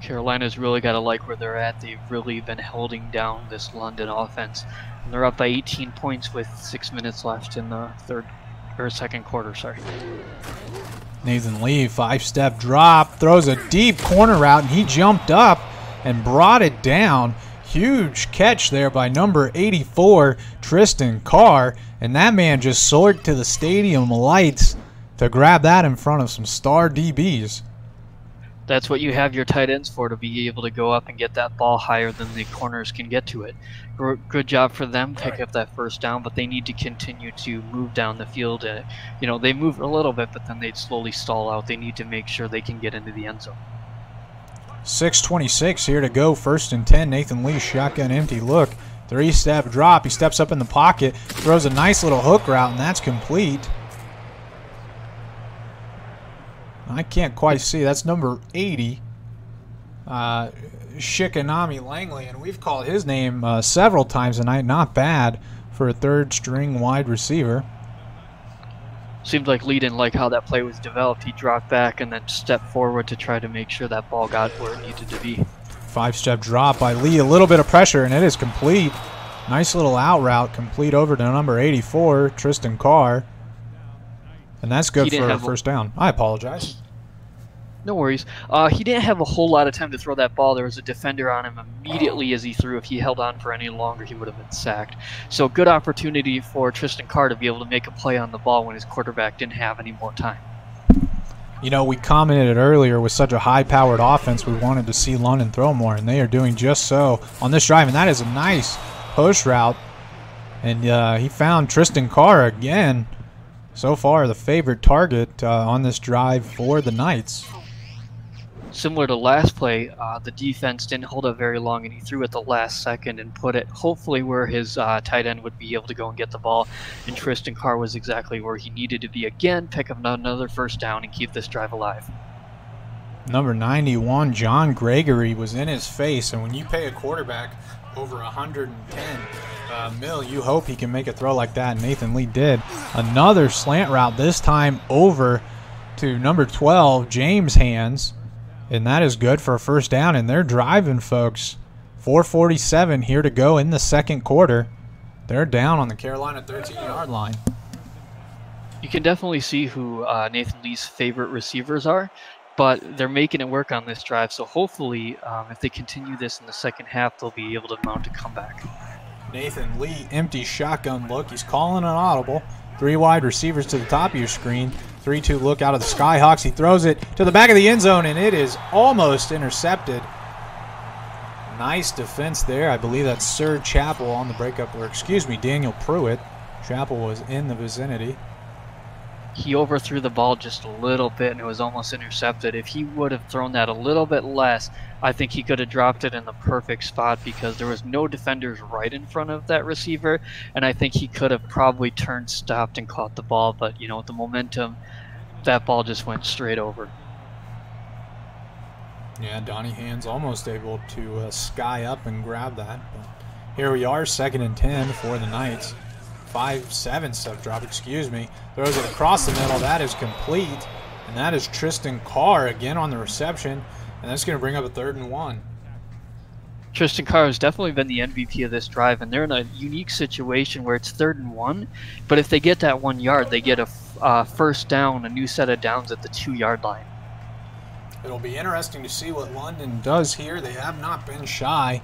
Carolina's really got to like where they're at. They've really been holding down this London offense. And they're up by 18 points with 6 minutes left in the second quarter. Sorry.
Nathan Lee, 5-step drop, throws a deep corner route, and he jumped up and brought it down. Huge catch there by number 84, Tristan Carr. And that man just soared to the stadium lights to grab that in front of some star DBs.
That's what you have your tight ends for, to be able to go up and get that ball higher than the corners can get to it. Good job for them, pick up that first down, but they need to continue to move down the field. You know, they moved a little bit, but then they'd slowly stall out. They need to make sure they can get into the end zone.
6:26 here to go, 1st and 10. Nathan Lee, shotgun empty look. 3-step drop. He steps up in the pocket, throws a nice little hook route, and that's complete. I can't quite see. That's number 80, Shikanami Langley, and we've called his name several times tonight. Not bad for a third-string wide receiver.
Seemed like Lee didn't like how that play was developed. He dropped back and then stepped forward to try to make sure that ball got where it needed to be. 5-step
drop by Lee. A little bit of pressure, and it is complete. Nice little out route, complete over to number 84, Tristan Carr. And that's good for a first down. I apologize.
No worries. He didn't have a whole lot of time to throw that ball. There was a defender on him immediately as he threw. If he held on for any longer, he would have been sacked. So good opportunity for Tristan Carr to be able to make a play on the ball when his quarterback didn't have any more time.
You know, we commented earlier, with such a high-powered offense, we wanted to see London throw more, and they are doing just so on this drive. And that is a nice post route. And he found Tristan Carr again. So far, the favorite target on this drive for the Knights.
Similar to last play, the defense didn't hold up very long, and he threw at the last second and put it hopefully where his tight end would be able to go and get the ball. And Tristan Carr was exactly where he needed to be again, pick up another first down and keep this drive alive.
Number 91, John Gregory, was in his face, and when you pay a quarterback over 110 mil, you hope he can make a throw like that, and Nathan Lee did. Another slant route, this time over to number 12, James Hands, and that is good for a first down, and they're driving, folks. 4:47 here to go in the second quarter. They're down on the Carolina 13-yard line.
You can definitely see who Nathan Lee's favorite receivers are, but they're making it work on this drive, so hopefully if they continue this in the second half, they'll be able to mount a comeback.
Nathan Lee, empty shotgun look. He's calling an audible. 3 wide receivers to the top of your screen. 3-2 look out of the Skyhawks. He throws it to the back of the end zone, and it is almost intercepted. Nice defense there. I believe that's Sir Chappell on the breakup, or excuse me, Daniel Pruitt. Chappell was in the vicinity.
He overthrew the ball just a little bit, and it was almost intercepted. If he would have thrown that a little bit less, I think he could have dropped it in the perfect spot, because there was no defenders right in front of that receiver, and I think he could have probably turned, stopped, and caught the ball. But, you know, with the momentum, that ball just went straight over.
Yeah, Donnie Hands almost able to sky up and grab that. But here we are, 2nd and 10 for the Knights. 7-step drop, excuse me. Throws it across the middle. That is complete. And that is Tristan Carr again on the reception. And that's going to bring up a 3rd and 1.
Tristan Carr has definitely been the MVP of this drive, and they're in a unique situation where it's 3rd and 1. But if they get that 1 yard, they get a first down, a new set of downs at the 2-yard line.
It'll be interesting to see what London does here. They have not been shy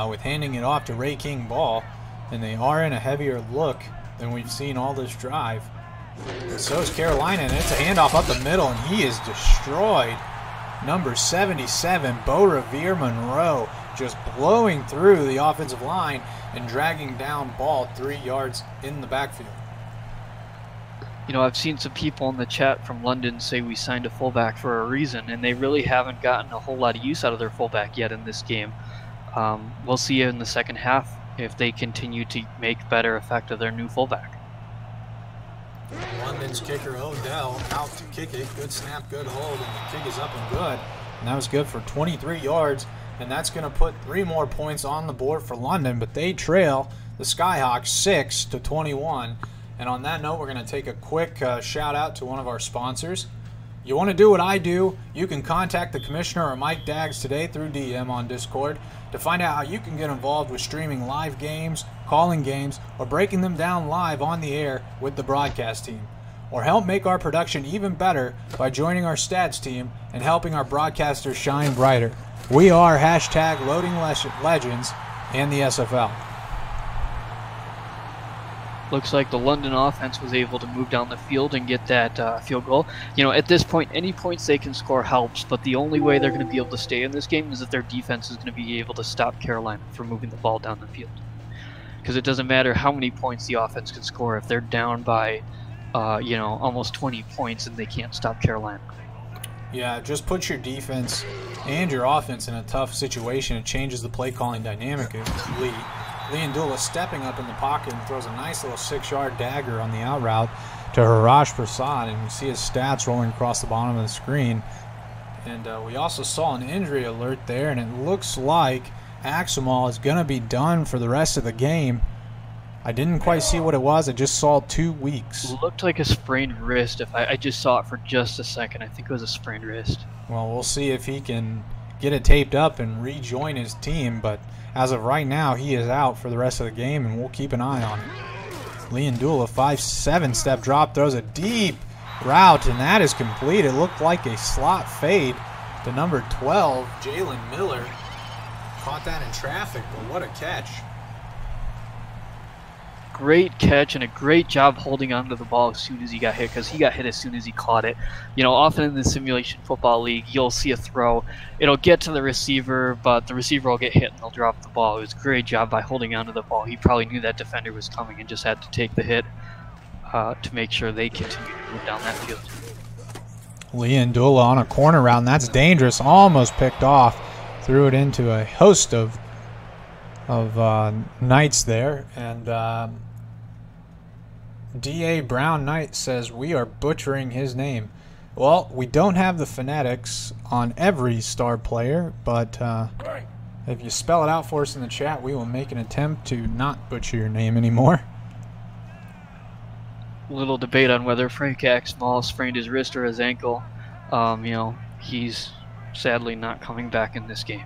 with handing it off to Ray King Ball. And they are in a heavier look than we've seen all this drive. And so is Carolina, and it's a handoff up the middle, and he is destroyed. Number 77, Bo Revere Monroe, just blowing through the offensive line and dragging down ball 3 yards in the backfield.
You know, I've seen some people in the chat from London say we signed a fullback for a reason, and they really haven't gotten a whole lot of use out of their fullback yet in this game. We'll see in the second half if they continue to make better effect of their new fullback.
London's kicker Odell out to kick it. Good snap, good hold, and the kick is up and good. And that was good for 23 yards, and that's going to put 3 more points on the board for London, but they trail the Skyhawks 6-21. And on that note, we're going to take a quick shout out to one of our sponsors. You want to do what I do, you can contact the commissioner or Mike Daggs today through DM on Discord to find out how you can get involved with streaming live games, calling games, or breaking them down live on the air with the broadcast team. Or help make our production even better by joining our stats team and helping our broadcasters shine brighter. We are #LoadingLegends and the SFL.
Looks like the London offense was able to move down the field and get that field goal. You know, at this point, any points they can score helps, but the only way they're going to be able to stay in this game is if their defense is going to be able to stop Carolina from moving the ball down the field. Because it doesn't matter how many points the offense can score if they're down by, you know, almost 20 points and they can't stop Carolina.
Yeah, just put your defense and your offense in a tough situation. It changes the play calling dynamic of Lee. Undefeated stepping up in the pocket and throws a nice little 6-yard dagger on the out route to Harash Prasad, and you see his stats rolling across the bottom of the screen. And we also saw an injury alert there, and it looks like Axemal is going to be done for the rest of the game. I didn't quite see what it was. I just saw 2 weeks.
It looked like a sprained wrist. If I just saw it for just a second. I think it was a sprained wrist.
Well, we'll see if he can get it taped up and rejoin his team, but as of right now, he is out for the rest of the game, and we'll keep an eye on him. Undefeated, 5-7 step drop, throws a deep route, and that is complete. It looked like a slot fade to number 12, Jalen Miller. Caught that in traffic, but what a catch.
Great catch and a great job holding onto the ball as soon as he got hit, because he got hit as soon as he caught it. You know, often in the simulation football league, you'll see a throw. It'll get to the receiver, but the receiver will get hit and they'll drop the ball. It was a great job by holding onto the ball. He probably knew that defender was coming and just had to take the hit to make sure they continue to move down that field.
Undefeated on a corner route, and that's dangerous. Almost picked off. Threw it into a host of Knights there, and D.A. Brown Knight says we are butchering his name. Well, we don't have the phonetics on every star player, but if you spell it out for us in the chat, we will make an attempt to not butcher your name anymore.
Little debate on whether Frank Axemal sprained his wrist or his ankle. You know, he's sadly not coming back in this game.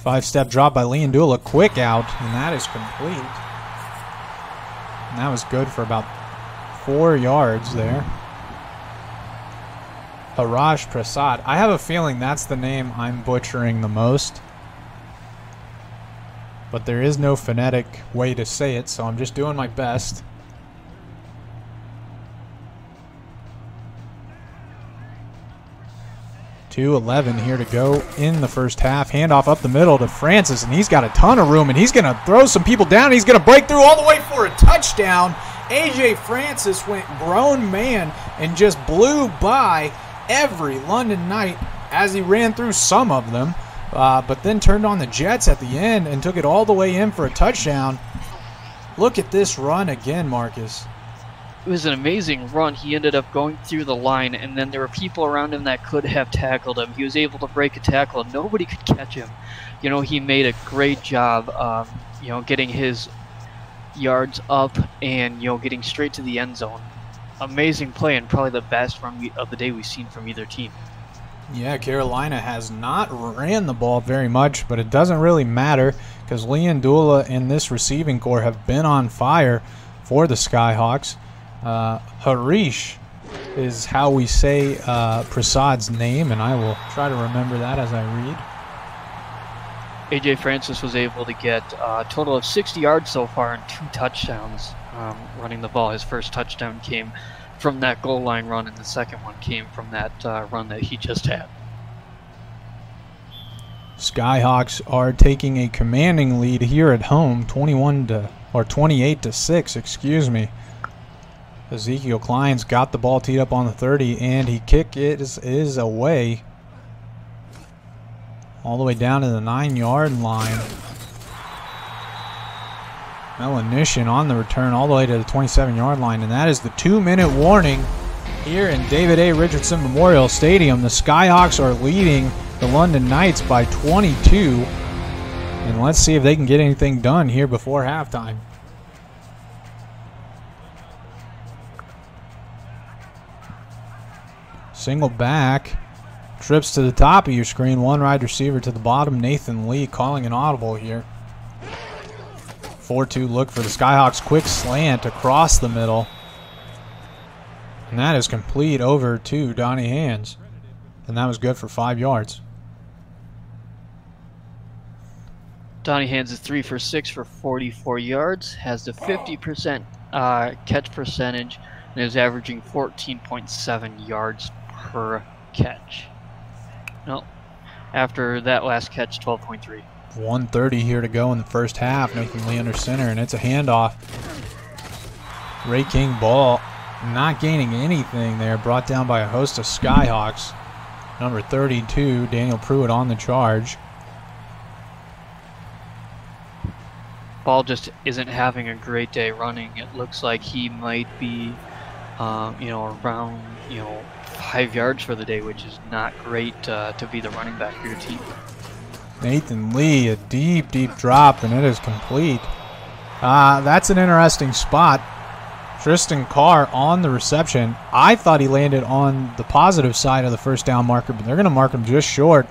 5-step drop by Undefeated, a quick out, and that is complete. And that was good for about 4 yards there. Harash Prasad. I have a feeling that's the name I'm butchering the most. But there is no phonetic way to say it, so I'm just doing my best. .211 here to go in the first half. Handoff up the middle to Francis, and he's got a ton of room, and he's going to throw some people down. He's going to break through all the way for a touchdown. A.J. Francis went grown man and just blew by every London Knight as he ran through some of them, but then turned on the Jets at the end and took it all the way in for a touchdown. Look at this run again, Marcus.
It was an amazing run. He ended up going through the line, and then there were people around him that could have tackled him. He was able to break a tackle, and nobody could catch him. You know, he made a great job, you know, getting his yards up and, you know, getting straight to the end zone. Amazing play, and probably the best run of the day we've seen from either team.
Yeah, Carolina has not ran the ball very much, but it doesn't really matter because Undefeated and this receiving core have been on fire for the Skyhawks. Harish is how we say Prasad's name, and I will try to remember that as I read.
A.J. Francis was able to get a total of 60 yards so far and 2 touchdowns running the ball. His first touchdown came from that goal line run, and the second one came from that run that he just had.
Skyhawks are taking a commanding lead here at home, 28-6, excuse me. Ezekiel Klein's got the ball teed up on the 30, and he kick is away all the way down to the 9-yard line. Melanishin on the return all the way to the 27-yard line, and that is the 2-minute warning here in David A. Richardson Memorial Stadium. The Skyhawks are leading the London Knights by 22, and let's see if they can get anything done here before halftime. Single back, trips to the top of your screen, one wide receiver to the bottom. Nathan Lee calling an audible here. 4-2 look for the Skyhawks, quick slant across the middle. And that is complete over to Donnie Hands. And that was good for 5 yards.
Donnie Hands is 3 for 6 for 44 yards, has the 50% catch percentage, and is averaging 14.7 yards per catch. No, after that last catch, 12.3.
1:30 here to go in the first half. Nathan Lee under center, and it's a handoff. Ray King ball, not gaining anything there, brought down by a host of Skyhawks. Number 32, Daniel Pruitt on the charge.
Ball just isn't having a great day running. It looks like he might be, around, 5 yards for the day, which is not great to be the running back for your team.
Nathan Lee, a deep, deep drop, and it is complete. That's an interesting spot. Tristan Carr on the reception. I thought he landed on the positive side of the first down marker, but they're going to mark him just short.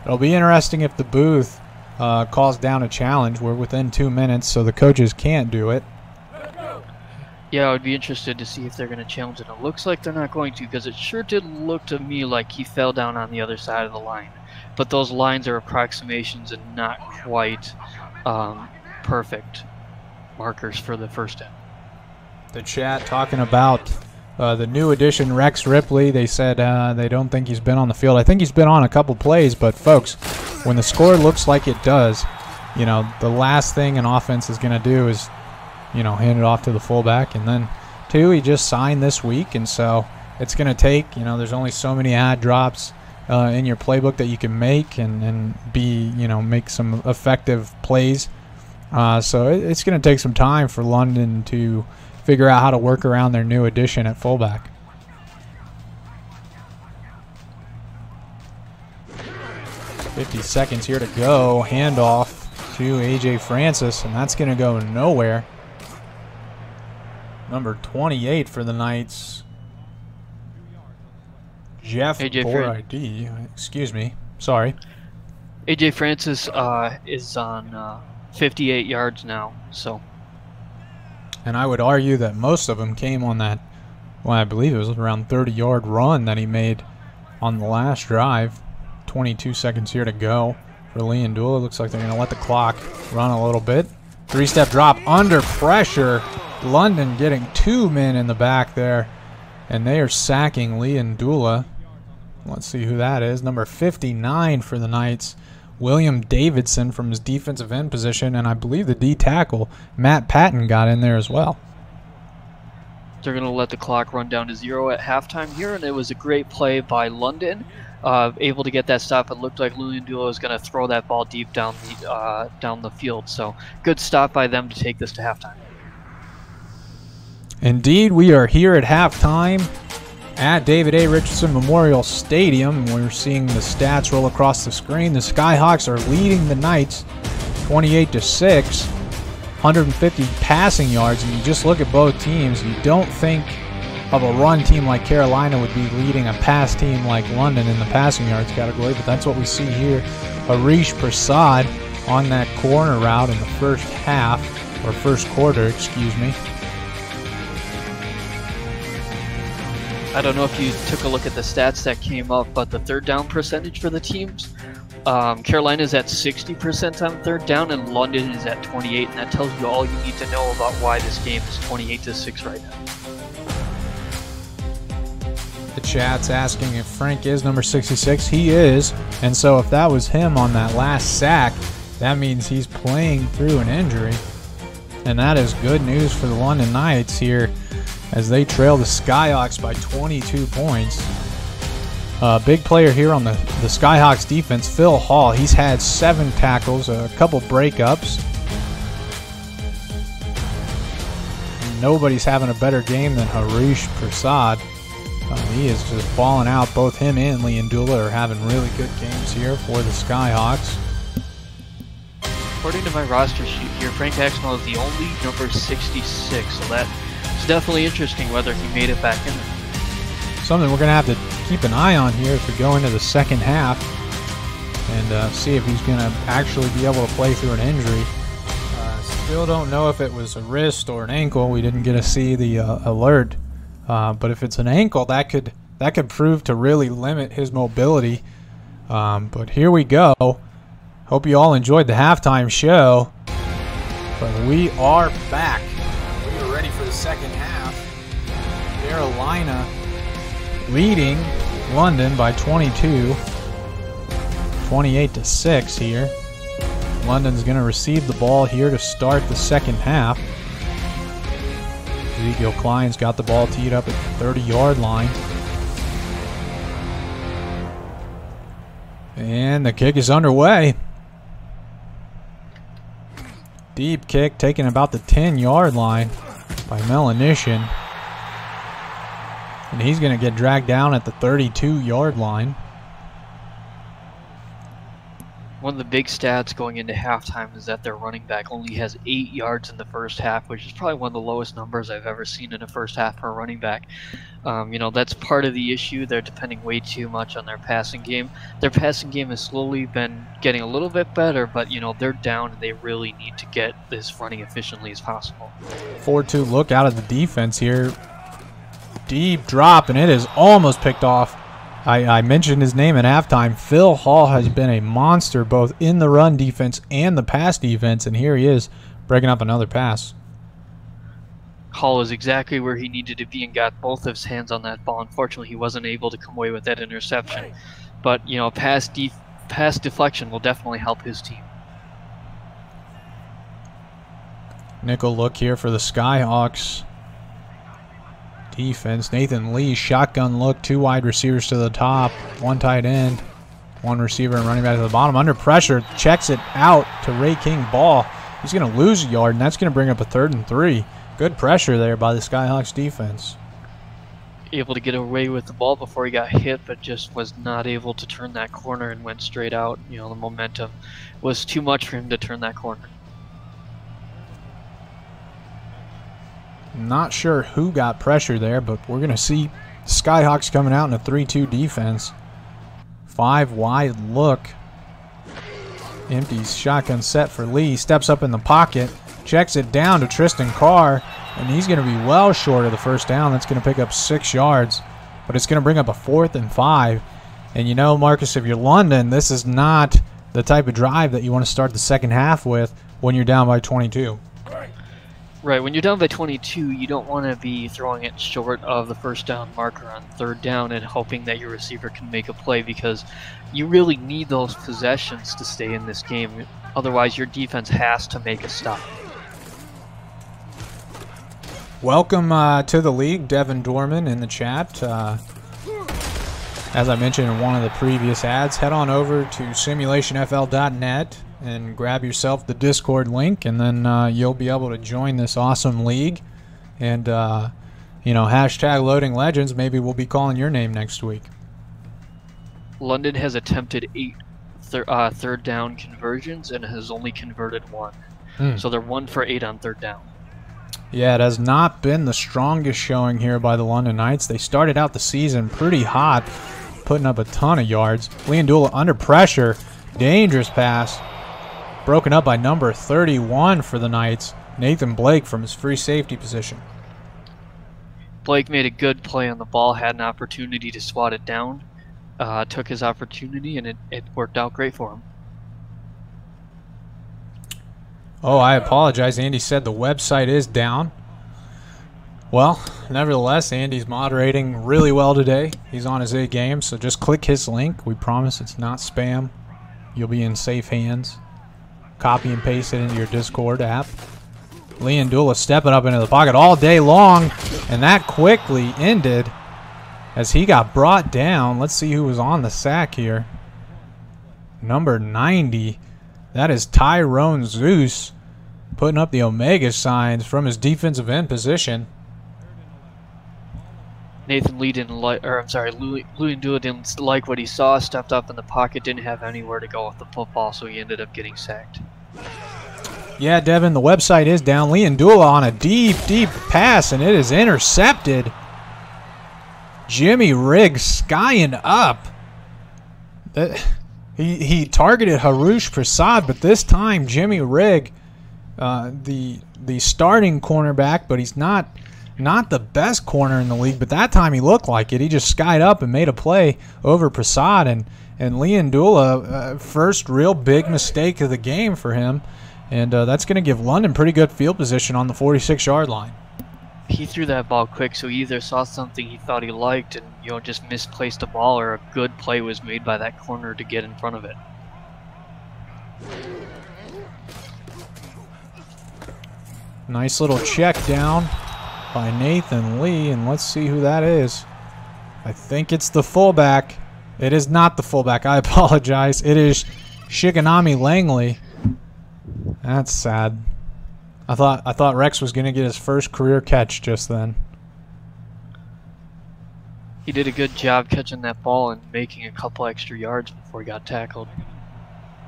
It'll be interesting if the booth calls down a challenge. We're within 2 minutes, so the coaches can't do it.
Yeah, I would be interested to see if they're going to challenge it. It looks like they're not going to, because it sure did look to me like he fell down on the other side of the line. But those lines are approximations and not quite perfect markers for the first down.
The chat talking about the new addition, Rex Ripley. They said they don't think he's been on the field. I think he's been on a couple plays, but folks, when the score looks like it does, the last thing an offense is going to do is, hand it off to the fullback. And then, two, he just signed this week, and so it's going to take, there's only so many ad drops in your playbook that you can make and make some effective plays. So it's going to take some time for London to figure out how to work around their new addition at fullback. .50 seconds here to go. Handoff to A.J. Francis, and that's going to go nowhere. Number 28 for the Knights, Jeff Boyd. Excuse me. Sorry.
A.J. Francis is on 58 yards now, so.
And I would argue that most of them came on that, well, I believe it was around 30-yard run that he made on the last drive. 22 seconds here to go for Lee and Dula. Looks like they're going to let the clock run a little bit. Three-step drop under pressure. London getting 2 men in the back there, and they are sacking Lee and Dula. Let's see who that is. Number 59 for the Knights, William Davidson from his defensive end position, and I believe the D tackle, Matt Patton, got in there as well.
They're going to let the clock run down to 0 at halftime here, and it was a great play by London, able to get that stop. It looked like Lee and Dula was going to throw that ball deep down the field, so good stop by them to take this to halftime.
Indeed, we are here at halftime at David A. Richardson Memorial Stadium. We're seeing the stats roll across the screen. The Skyhawks are leading the Knights 28-6, 150 passing yards. And you just look at both teams, you don't think of a run team like Carolina would be leading a pass team like London in the passing yards category, but that's what we see here. Harish Prasad on that corner route in the first half, or first quarter, excuse me.
I don't know if you took a look at the stats that came up, but the third down percentage for the teams, Carolina is at 60% on third down, and London is at 28, and that tells you all you need to know about why this game is 28-6 right now.
The chat's asking if Frank is number 66. He is, and so if that was him on that last sack, that means he's playing through an injury, and that is good news for the London Knights here as they trail the Skyhawks by 22 points. Big player here on the Skyhawks defense, Phil Hall. He's had 7 tackles, a couple breakups. Nobody's having a better game than Harish Prasad. He is just balling out. Both him and Lee and Dula are having really good games here for the Skyhawks.
According to my roster sheet here, Frank Axtell is the only number 66, so that it's definitely interesting whether he made it back in.
Something we're going to have to keep an eye on here as we go into the second half and see if he's going to actually be able to play through an injury. Still don't know if it was a wrist or an ankle. We didn't get to see the alert, but if it's an ankle, that could prove to really limit his mobility. But here we go. Hope you all enjoyed the halftime show. But we are back. We are ready for the second half. Carolina leading London by 22. 28-6 here. London's going to receive the ball here to start the second half. Ezekiel Klein's got the ball teed up at the 30-yard line. And the kick is underway. Deep kick taken about the 10-yard line by Melanishin. And he's going to get dragged down at the 32-yard line.
One of the big stats going into halftime is that their running back only has 8 yards in the first half, which is probably one of the lowest numbers I've ever seen in a first half for a running back. You know, that's part of the issue. They're depending way too much on their passing game. Their passing game has slowly been getting a little bit better, but, you know, they're down and they really need to get this running efficiently as possible.
4-2 look out of the defense here. Deep drop, and it is almost picked off. I mentioned his name at halftime. Phil Hall has been a monster both in the run defense and the pass defense, and here he is breaking up another pass.
Hall is exactly where he needed to be and got both of his hands on that ball. Unfortunately, he wasn't able to come away with that interception. But, you know, pass deflection will definitely help his team.
Nickel look here for the Skyhawks. Defense. Nathan Lee, shotgun look, 2 wide receivers to the top, 1 tight end, 1 receiver and running back to the bottom. Under pressure, checks it out to Ray King Ball. He's going to lose a yard, and that's going to bring up a 3rd and 3. Good pressure there by the Skyhawks defense.
Able to get away with the ball before he got hit, but just was not able to turn that corner and went straight out. You know, the momentum was too much for him to turn that corner.
Not sure who got pressure there, but we're going to see Skyhawks coming out in a 3-2 defense. 5 wide look. Empties shotgun set for Lee. Steps up in the pocket. Checks it down to Tristan Carr. And he's going to be well short of the first down. That's going to pick up 6 yards. But it's going to bring up a 4th and 5. And you know, Marcus, if you're London, this is not the type of drive that you want to start the second half with when you're down by 22.
Right, when you're down by 22, you don't want to be throwing it short of the first down marker on 3rd down and hoping that your receiver can make a play, because you really need those possessions to stay in this game. Otherwise, your defense has to make a stop.
Welcome to the league, Devin Dorman in the chat. As I mentioned in one of the previous ads, head on over to simulationfl.net and grab yourself the Discord link, and then you'll be able to join this awesome league. And, you know, hashtag loading legends, maybe we'll be calling your name next week.
London has attempted 8 third down conversions and has only converted 1. So they're 1 for 8 on 3rd down.
Yeah, it has not been the strongest showing here by the London Knights. They started out the season pretty hot, putting up a ton of yards. Leandula under pressure. Dangerous pass. Broken up by number 31 for the Knights, Nathan Blake, from his free safety position.
Blake made a good play on the ball, had an opportunity to swat it down, took his opportunity, and it worked out great for him.
Oh, I apologize. Andy said the website is down. Well, nevertheless, Andy's moderating really well today. He's on his A game, so just click his link. We promise it's not spam. You'll be in safe hands. Copy and paste it into your Discord app. Leandula stepping up into the pocket all day long, and that quickly ended as he got brought down. Let's see who was on the sack here. Number 90. That is Tyrone Zeus, putting up the Omega signs from his defensive end position.
Nathan Lee didn't like, or I'm sorry, Leandula didn't like what he saw, stepped up in the pocket, didn't have anywhere to go with the football, so he ended up getting sacked.
Yeah, Devin, the website is down. Leandula on a deep, deep pass, and it is intercepted. Jimmy Riggs skying up. He targeted Harush Prasad, but this time Jimmy Rigg, the starting cornerback, but he's not the best corner in the league, but that time he looked like it. He just skied up and made a play over Prasad, and And Leon Dula, first real big mistake of the game for him. And that's going to give London pretty good field position on the 46-yard line.
He threw that ball quick, so he either saw something he thought he liked and just misplaced the ball, or a good play was made by that corner to get in front of it.
Nice little check down by Nathan Lee, and let's see who that is. I think it's the fullback. It is not the fullback. I apologize. It is Shiganami Langley. That's sad. I thought Rex was going to get his first career catch just then.
He did a good job catching that ball and making a couple extra yards before he got tackled.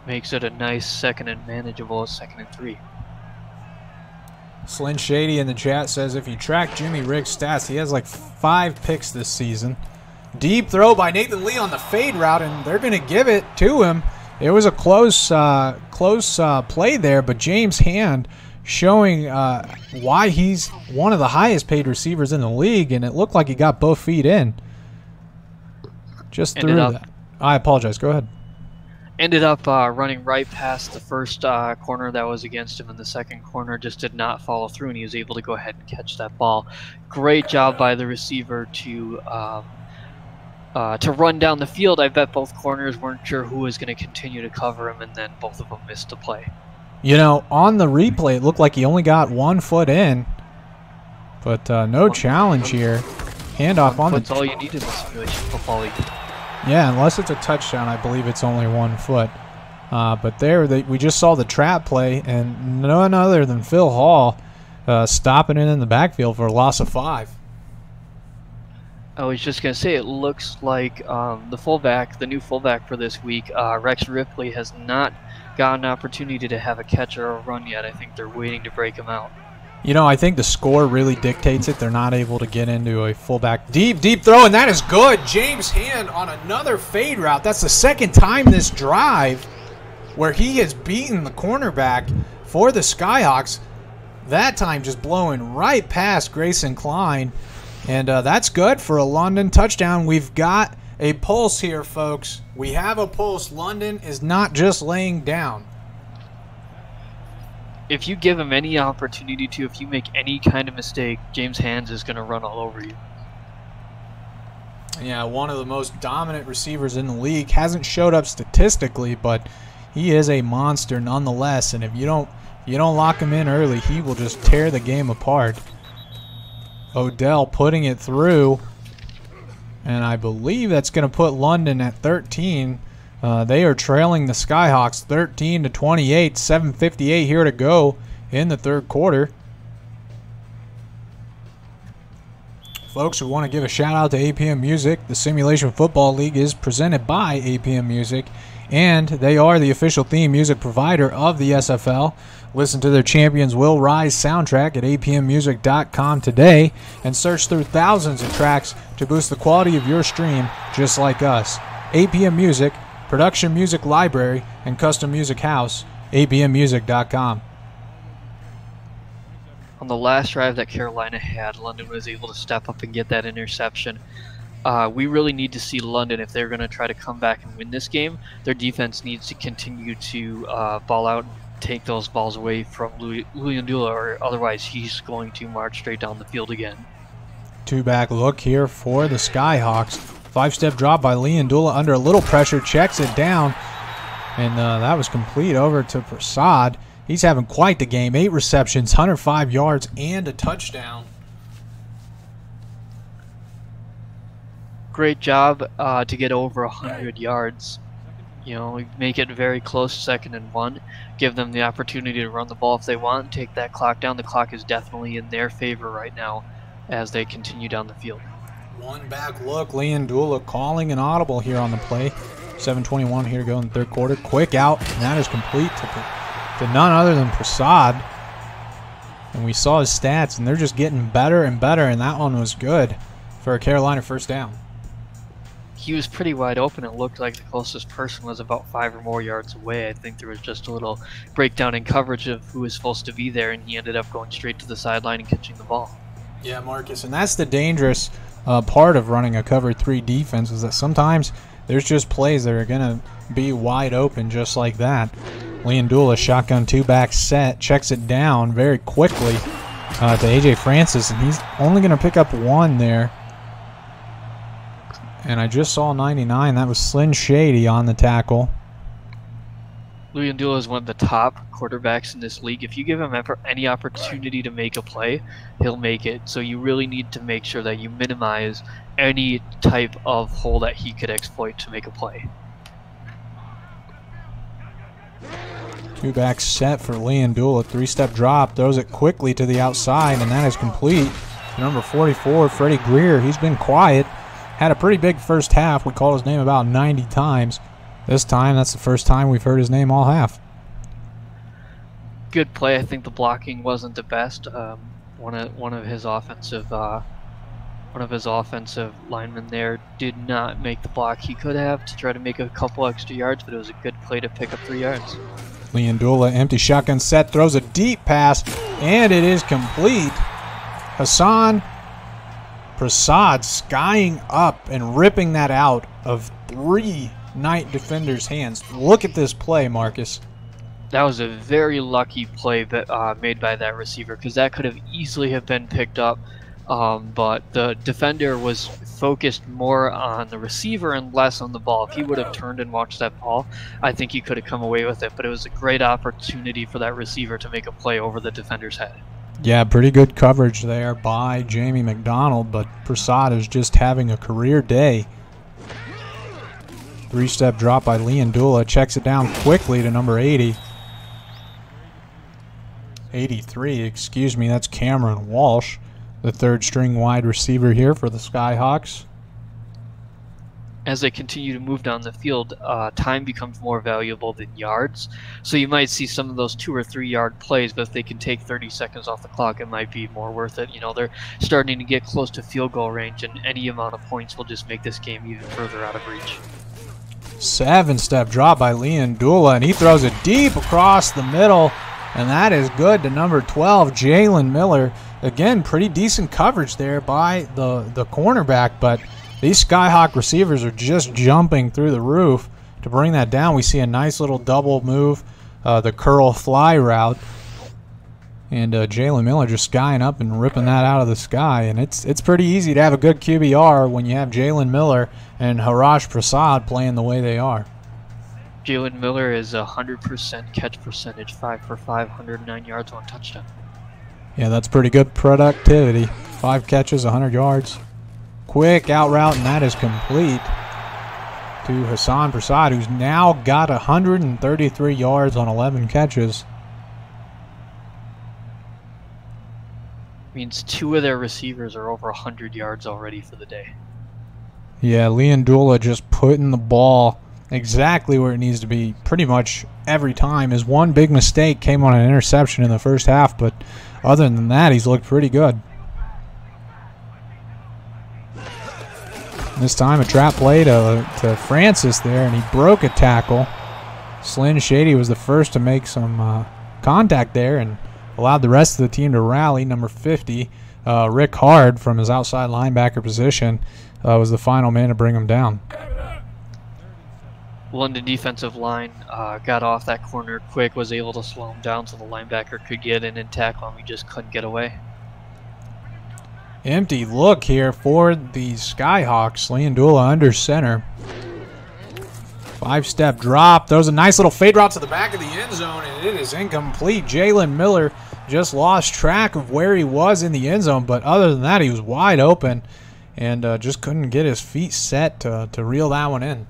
Makes it a nice second and manageable 2nd and 3.
Slyn Shady in the chat says if you track Jimmy Riggs' stats, he has like 5 picks this season. Deep throw by Nathan Lee on the fade route, and they're going to give it to him. It was a close play there, but James Hand showing why he's one of the highest paid receivers in the league, and it looked like he got both feet in. Just through that. I apologize. Go ahead.
Ended up running right past the first corner that was against him, and the second corner just did not follow through, and he was able to go ahead and catch that ball. Great job by the receiver to run down the field. I bet both corners weren't sure who was going to continue to cover him, and then both of them missed the play.
You know, on the replay, it looked like he only got 1 foot in, but no challenge here. Handoff on the...
That's all you need in this simulation football league.
Yeah, unless it's a touchdown, I believe it's only 1 foot. But there, we just saw the trap play, and none other than Phil Hall stopping it in the backfield for a loss of 5.
I was just going to say, it looks like the new fullback for this week, Rex Ripley, has not gotten an opportunity to have a catch or a run yet. I think they're waiting to break him out.
You know, I think the score really dictates it. They're not able to get into a fullback. Deep throw, and that is good. James Hand on another fade route. That's the second time this drive where he has beaten the cornerback for the Skyhawks. That time just blowing right past Grayson Klein. And that's good for a London touchdown. We've got a pulse here, folks. We have a pulse. London is not just laying down.
If you give him any opportunity to, if you make any kind of mistake, James Hands is going to run all over you.
Yeah, one of the most dominant receivers in the league. Hasn't showed up statistically, but he is a monster nonetheless. And if you don't lock him in early, he will just tear the game apart. Odell putting it through, and I believe that's going to put London at 13. They are trailing the Skyhawks 13-28, 7:58 here to go in the third quarter. Folks, we want to give a shout out to APM Music. The Simulation Football League is presented by APM Music, and they are the official theme music provider of the SFL. Listen to their Champions Will Rise soundtrack at apmmusic.com today and search through thousands of tracks to boost the quality of your stream just like us. APM Music, production music library, and custom music house, apmmusic.com.
On the last drive that Carolina had, London was able to step up and get that interception. We really need to see London, if they're going to try to come back and win this game, their defense needs to continue to ball out and take those balls away from Luyandula, or otherwise he's going to march straight down the field again.
Two-back look here for the Skyhawks. 5-step drop by Luyandula under a little pressure, checks it down, and that was complete over to Prasad. He's having quite the game. 8 receptions, 105 yards, and a touchdown.
Great job to get over 100 yards. You know, make it very close, 2nd and 1. Give them the opportunity to run the ball if they want, take that clock down. The clock is definitely in their favor right now as they continue down the field.
One back look, Luyandula calling an audible here on the play. 7:21 here to go in the third quarter. Quick out, and that is complete to none other than Prasad. And we saw his stats, and they're just getting better and better, and that one was good for a Carolina first down.
He was pretty wide open. It looked like the closest person was about 5 or more yards away. I think there was just a little breakdown in coverage of who was supposed to be there, and he ended up going straight to the sideline and catching the ball. Yeah,
Marcus, and that's the dangerous part of running a cover 3 defense, is that sometimes there's just plays that are going to be wide open just like that. Leandula, shotgun 2-back set, checks it down very quickly to A.J. Francis, and he's only going to pick up one there. And I just saw 99. That was Lynn Shady on the tackle.
Leandula is one of the top quarterbacks in this league. If you give him any opportunity to make a play, he'll make it. So you really need to make sure that you minimize any type of hole that he could exploit to make a play.
2-back set for Leandula. 3-step drop, throws it quickly to the outside, and that is complete. Number 44, Freddie Greer. He's been quiet. Had a pretty big first half. We called his name about 90 times. This time, that's the first time we've heard his name all half.
Good play. I think the blocking wasn't the best. One of his offensive linemen there did not make the block he could have to try to make a couple extra yards, but it was a good play to pick up 3 yards.
Leandula, empty shotgun set, throws a deep pass, and it is complete. Hassan Prasad skying up and ripping that out of 3 Knight defenders' hands. Look at this play, Marcus.
That was a very lucky play made by that receiver, because that could have easily have been picked up, but the defender was focused more on the receiver and less on the ball. If he would have turned and watched that ball, I think he could have come away with it, but it was a great opportunity for that receiver to make a play over the defender's head. Yeah,
pretty good coverage there by Jamie McDonald, but Prasad is just having a career day. 3-step drop by Leandula, checks it down quickly to number 80. 83, excuse me, that's Cameron Walsh, the 3rd-string wide receiver here for the Skyhawks.
As they continue to move down the field, time becomes more valuable than yards. So you might see some of those 2 or 3 yard plays, but if they can take 30 seconds off the clock, it might be more worth it. You know, they're starting to get close to field goal range, and any amount of points will just make this game even further out of reach.
7-step drop by Leandula, and he throws it deep across the middle, and that is good to number 12, Jalen Miller. Again, pretty decent coverage there by the cornerback, but these Skyhawk receivers are just jumping through the roof to bring that down. We see a nice little double move, the curl fly route, and Jalen Miller just skying up and ripping that out of the sky. And it's pretty easy to have a good QBR when you have Jalen Miller and Harash Prasad playing the way they are.
Jalen Miller is 100% catch percentage, 5 for 5, 109 yards, 1 touchdown.
Yeah, that's pretty good productivity. 5 catches, 100 yards. Quick out route, and that is complete to Hassan Prasad, who's now got 133 yards on 11 catches.
Means 2 of their receivers are over 100 yards already for the day.
Yeah, Leandula just putting the ball exactly where it needs to be pretty much every time. His one big mistake came on an interception in the first half, but other than that, he's looked pretty good. This time a trap play to Francis there, and he broke a tackle. Lynn Shady was the first to make some contact there and allowed the rest of the team to rally. Number 50, Rick Hard from his outside linebacker position, was the final man to bring him down.
London defensive line got off that corner quick, was able to slow him down so the linebacker could get in and tackle him. He just couldn't get away.
Empty look here for the Skyhawks. Leandula under center. 5-step drop. Throws a nice little fade route to the back of the end zone, and it is incomplete. Jalen Miller just lost track of where he was in the end zone, but other than that, he was wide open and just couldn't get his feet set to reel that one in.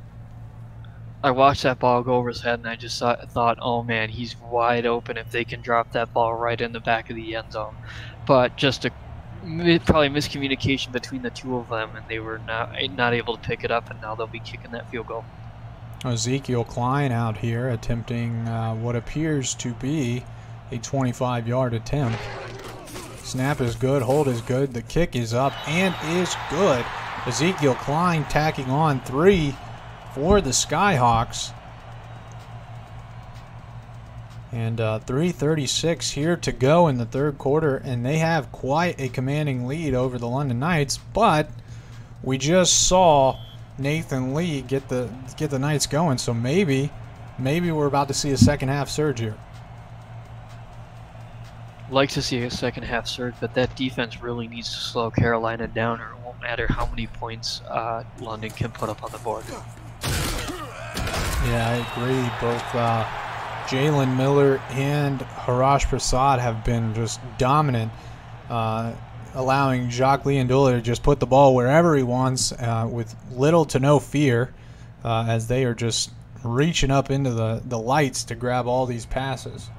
I watched that ball go over his head, and I just thought, oh man, he's wide open if they can drop that ball right in the back of the end zone. But just a probably miscommunication between the 2 of them, and they were not able to pick it up, and now they'll be kicking that field goal.
Ezekiel Klein out here attempting what appears to be a 25-yard attempt. Snap is good, hold is good, the kick is up and is good. Ezekiel Klein tacking on 3 for the Skyhawks. And 3:36 here to go in the 3rd quarter, and they have quite a commanding lead over the London Knights, but we just saw Nathan Lee get the Knights going. So maybe we're about to see a second half surge here.
Like to see a second half surge, but that defense really needs to slow Carolina down, or it won't matter how many points London can put up on the board.
Yeah, I agree. Both Jalen Miller and Harash Prasad have been just dominant, allowing Jacques Leandula to just put the ball wherever he wants with little to no fear, as they are just reaching up into the lights to grab all these passes.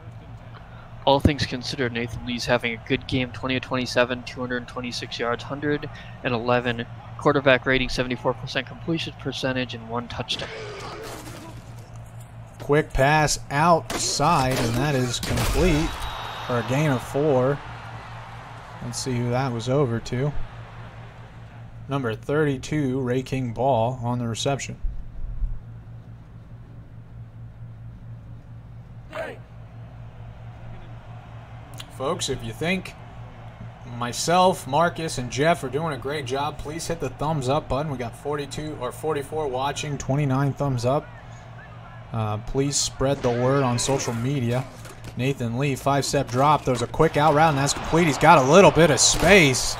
All things considered, Nathan Lee's having a good game, 20 of 27, 226 yards, 111 quarterback rating, 74% completion percentage, and 1 touchdown.
Quick pass outside, and that is complete for a gain of 4. Let's see who that was over to. Number 32, Ray King Ball on the reception. Folks, if you think myself, Marcus, and Jeff are doing a great job, please hit the thumbs up button. We got 44 watching, 29 thumbs up. Please spread the word on social media. Nathan Lee, 5-step drop. There's a quick out route, and that's complete. He's got a little bit of space.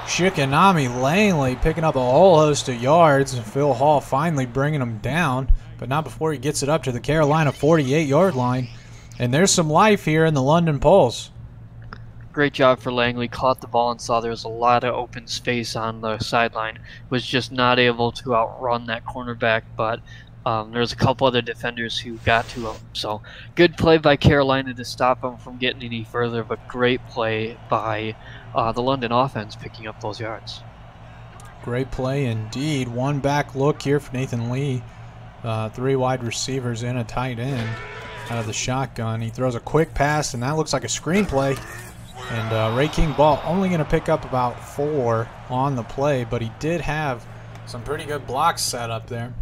Shikanami Langley picking up a whole host of yards. Phil Hall finally bringing him down, but not before he gets it up to the Carolina 48-yard line. And there's some life here in the London Pulse.
Great job for Langley. Caught the ball and saw there was a lot of open space on the sideline. Was just not able to outrun that cornerback, but there's a couple other defenders who got to him. So good play by Carolina to stop him from getting any further, but great play by the London offense picking up those yards.
Great play indeed. One back look here for Nathan Lee. 3 wide receivers and a tight end out of the shotgun. He throws a quick pass, and that looks like a screenplay. And Ray King Ball only going to pick up about 4 on the play, but he did have some pretty good blocks set up there.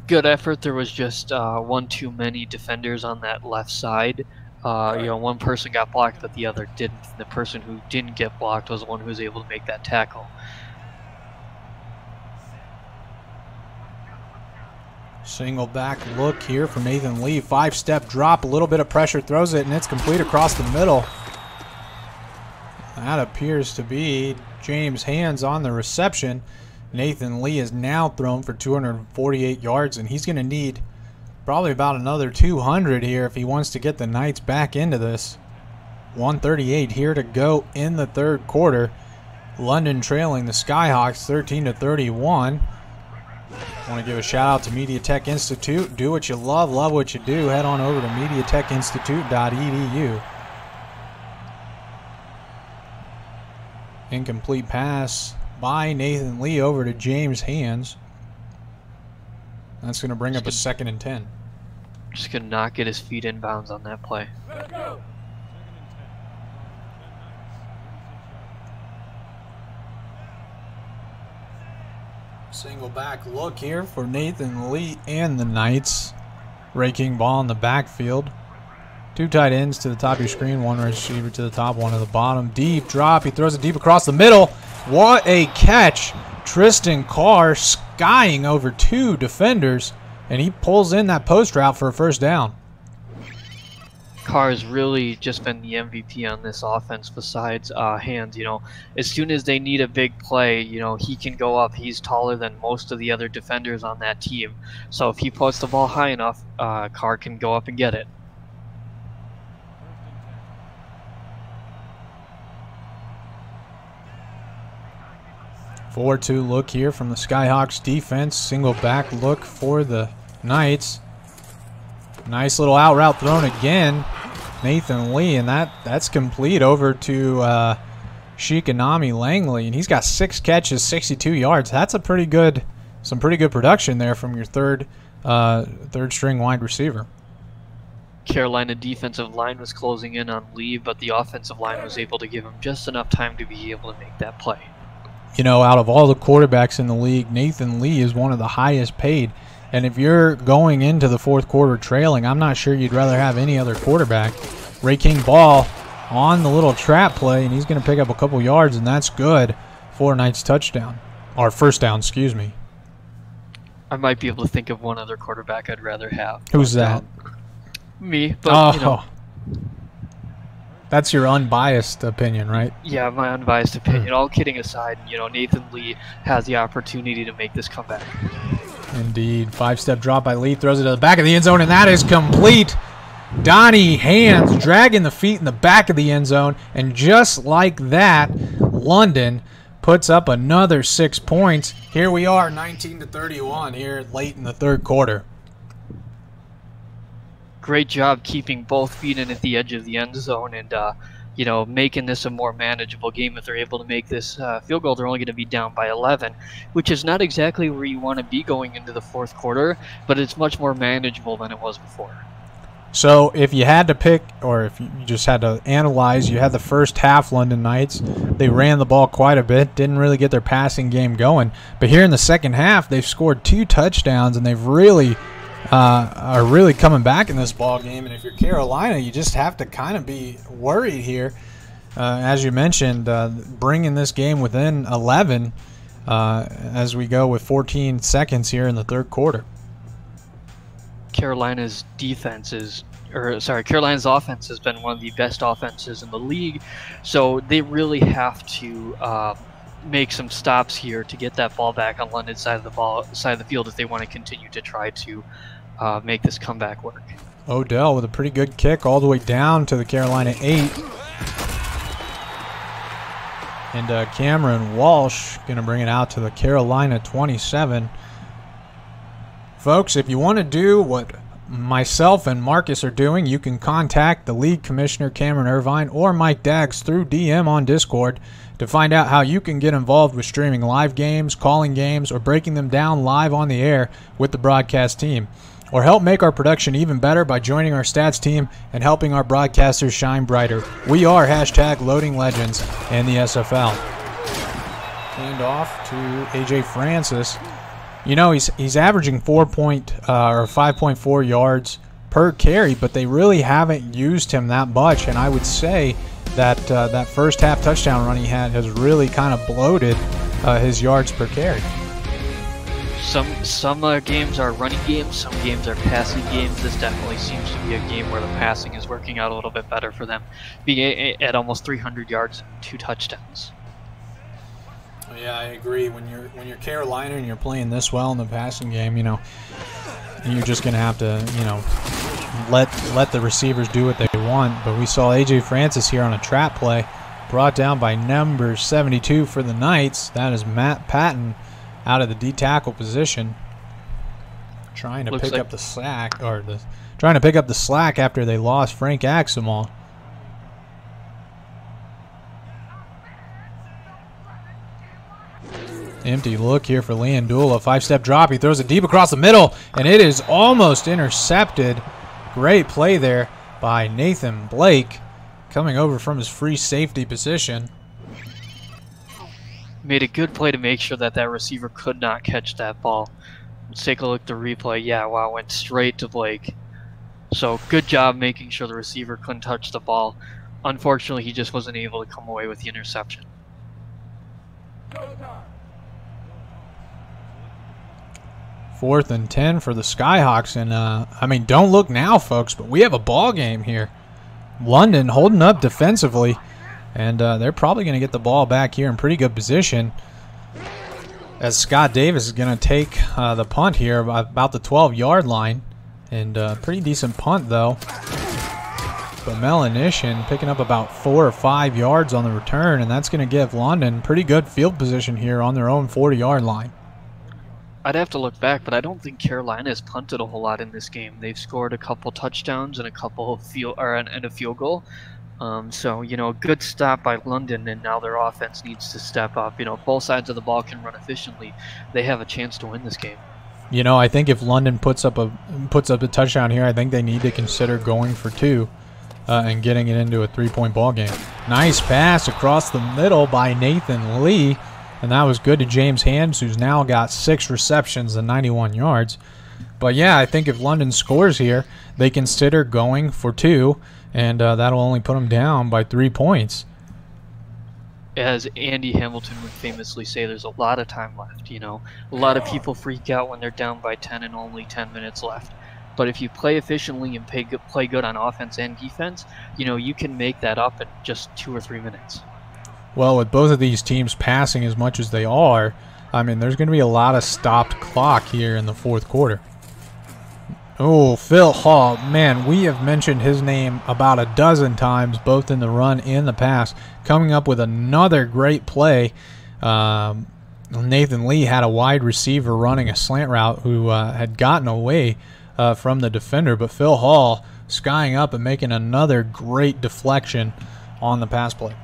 Good effort. There was just one too many defenders on that left side. One person got blocked, but the other didn't. The person who didn't get blocked was the one who was able to make that tackle.
Single back look here for Nathan Lee. 5-step drop, a little bit of pressure, throws it, and it's complete across the middle. That appears to be James Hands on the reception. Nathan Lee is now thrown for 248 yards, and he's going to need probably about another 200 here if he wants to get the Knights back into this. 1:38 here to go in the third quarter. London trailing the Skyhawks 13-31. I want to give a shout out to Media Tech Institute. Do what you love what you do. Head on over to MediaTechInstitute.edu. Incomplete pass by Nathan Lee over to James Hands. That's going to bring up a 2nd and 10.
Just could not get his feet inbounds on that play.
Single back look here for Nathan Lee and the Knights. Ray King Ball in the backfield. 2 tight ends to the top of your screen. 1 receiver to the top, 1 to the bottom. Deep drop. He throws it deep across the middle. What a catch. Tristan Carr skying over 2 defenders, and he pulls in that post route for a first down.
Carr has really just been the MVP on this offense besides Hands. As soon as they need a big play, he can go up. He's taller than most of the other defenders on that team. So if he puts the ball high enough, Carr can go up and get it.
Four-2 look here from the Skyhawks defense. Single back look for the Knights. Nice little out route thrown again. Nathan Lee, and that's complete over to Shikanami Langley, and he's got 6 catches, 62 yards. That's some pretty good production there from your third string wide receiver.
Carolina defensive line was closing in on Lee, but the offensive line was able to give him just enough time to be able to make that play.
Out of all the quarterbacks in the league, Nathan Lee is one of the highest paid. And if you're going into the fourth quarter trailing, I'm not sure you'd rather have any other quarterback. Ray King Ball on the little trap play, and he's going to pick up a couple yards, and that's good for a Knights touchdown. Or first down, excuse me.
I might be able to think of one other quarterback I'd rather have.
Who's that?
Me, but you know.
That's your unbiased opinion, right?
Yeah, my unbiased opinion. All kidding aside, you know, Nathan Lee has the opportunity to make this comeback.
Indeed. 5-step drop by Lee, throws it to the back of the end zone, and that is complete. Donnie Hands dragging the feet in the back of the end zone, and just like that, London puts up another 6 points. Here we are, 19-31 here late in the third quarter.
Great job keeping both feet in at the edge of the end zone and, you know, making this a more manageable game. If they're able to make this field goal, they're only going to be down by 11, which is not exactly where you want to be going into the fourth quarter, but it's much more manageable than it was before.
So if you had to pick, or if you just had to analyze, you had the first half London Knights. They ran the ball quite a bit, didn't really get their passing game going. But here in the second half, they've scored 2 touchdowns, and they've really are really coming back in this ball game. And if you're Carolina, you just have to kind of be worried here. As you mentioned, bringing this game within 11 as we go with 14 seconds here in the third quarter.
Carolina's Carolina's offense has been one of the best offenses in the league, so they really have to make some stops here to get that ball back on London's side of the field if they want to continue to try to make this comeback work.
Odell with a pretty good kick all the way down to the Carolina 8. And Cameron Walsh going to bring it out to the Carolina 27. Folks, if you want to do what myself and Marcus are doing, you can contact the league commissioner, Cameron Irvine, or Mike Daggs through DM on Discord to find out how you can get involved with streaming live games, calling games, or breaking them down live on the air with the broadcast team. Or help make our production even better by joining our stats team and helping our broadcasters shine brighter. We are #LoadingLegends in the SFL. Hand off to AJ Francis. You know, he's averaging 5.4 yards per carry, but they really haven't used him that much. And I would say that that first half touchdown run he had has really kind of bloated his yards per carry.
Some games are running games, some games are passing games. This definitely seems to be a game where the passing is working out a little bit better for them, being at almost 300 yards and 2 touchdowns.
Yeah, I agree. When you're Carolina and you're playing this well in the passing game, you know, you're just gonna have to, you know, let the receivers do what they want. But we saw AJ Francis here on a trap play, brought down by number 72 for the Knights. That is Matt Patton out of the D tackle position, trying to pick up the slack, trying to pick up the slack after they lost Frank Axelmal. Empty look here for Lynn. 5-step drop. He throws it deep across the middle, and it is almost intercepted. Great play there by Nathan Blake, coming over from his free safety position.
Made a good play to make sure that that receiver could not catch that ball. Let's take a look at the replay. Yeah, wow, went straight to Blake. So good job making sure the receiver couldn't touch the ball. Unfortunately, he just wasn't able to come away with the interception.
4th and 10 for the Skyhawks, and I mean, don't look now, folks, but we have a ball game here. London holding up defensively, and they're probably going to get the ball back here in pretty good position, as Scott Davis is going to take the punt here about the 12-yard line, and pretty decent punt though. But Melanishin picking up about 4 or 5 yards on the return, and that's going to give London pretty good field position here on their own 40-yard line.
I'd have to look back, but I don't think Carolina has punted a whole lot in this game. They've scored a couple touchdowns and a couple and a field goal. So, you know, good stop by London, and now their offense needs to step up. You know, if both sides of the ball can run efficiently, they have a chance to win this game.
You know, I think if London puts up a touchdown here, I think they need to consider going for 2 and getting it into a 3-point ball game. Nice pass across the middle by Nathan Lee. And that was good to James Hands, who's now got 6 receptions and 91 yards. But yeah, I think if London scores here, they consider going for 2, and that'll only put them down by 3 points.
as Andy Hamilton would famously say, there's a lot of time left. You know, a lot of people freak out when they're down by 10 and only 10 minutes left. But if you play efficiently and play good on offense and defense, you know, you can make that up in just 2 or 3 minutes.
Well, with both of these teams passing as much as they are, I mean, there's going to be a lot of stopped clock here in the fourth quarter. Oh, Phil Hall, man, we have mentioned his name about a dozen times, both in the run and the pass, coming up with another great play. Nathan Lee had a wide receiver running a slant route who had gotten away from the defender, but Phil Hall skying up and making another great deflection on the pass play.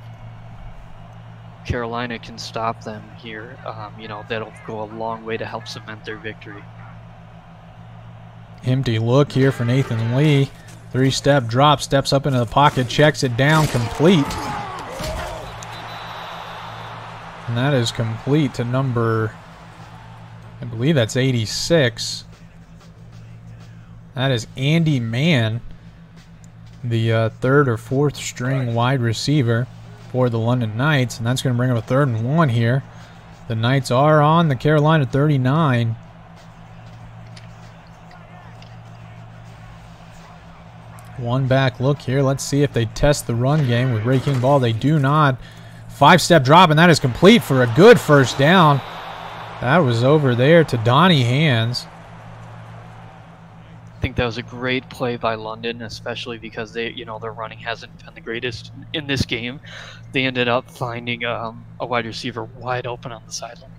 Carolina can stop them here. You know, that'll go a long way to help cement their victory.
Empty look here for Nathan Lee. 3-step drop, steps up into the pocket, checks it down, complete. And that is complete to number, I believe that's 86. That is Andy Mann, the third or fourth string wide receiver for the London Knights, and that's going to bring up a 3rd and 1 here. The Knights are on the Carolina 39. One back look here. Let's see if they test the run game with breaking ball. They do not. 5-step drop, and that is complete for a good first down. That was over there to Donnie Hands.
I think that was a great play by London, especially because they, you know, their running hasn't been the greatest in this game. They ended up finding a wide receiver wide open on the sideline.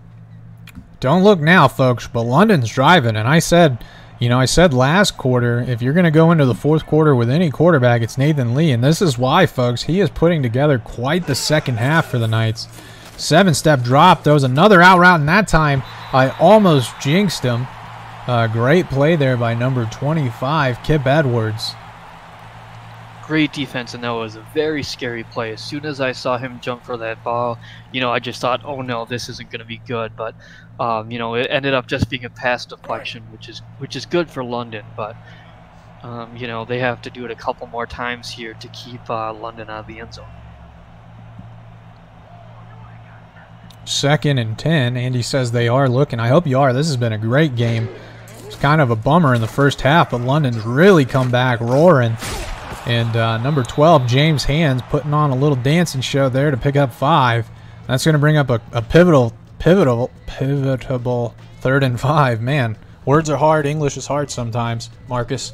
Don't look now, folks, but London's driving, and I said, you know, I said last quarter, if you're going to go into the fourth quarter with any quarterback, it's Nathan Lee, and this is why, folks. He is putting together quite the second half for the Knights. 7-step drop. There was another out route, and that time I almost jinxed him. Great play there by number 25, Kip Edwards.
Great defense, and that was a very scary play. As soon as I saw him jump for that ball, you know, I just thought, oh no, this isn't going to be good. But you know, it ended up just being a pass deflection, which is good for London. But you know, they have to do it a couple more times here to keep London out of the end zone.
2nd and 10. Andy says they are looking. I hope you are. This has been a great game. It's kind of a bummer in the first half, but London's really come back roaring. And number 12, James Hands, putting on a little dancing show there to pick up 5. That's going to bring up a pivotal 3rd and 5. Man, words are hard. English is hard sometimes, Marcus.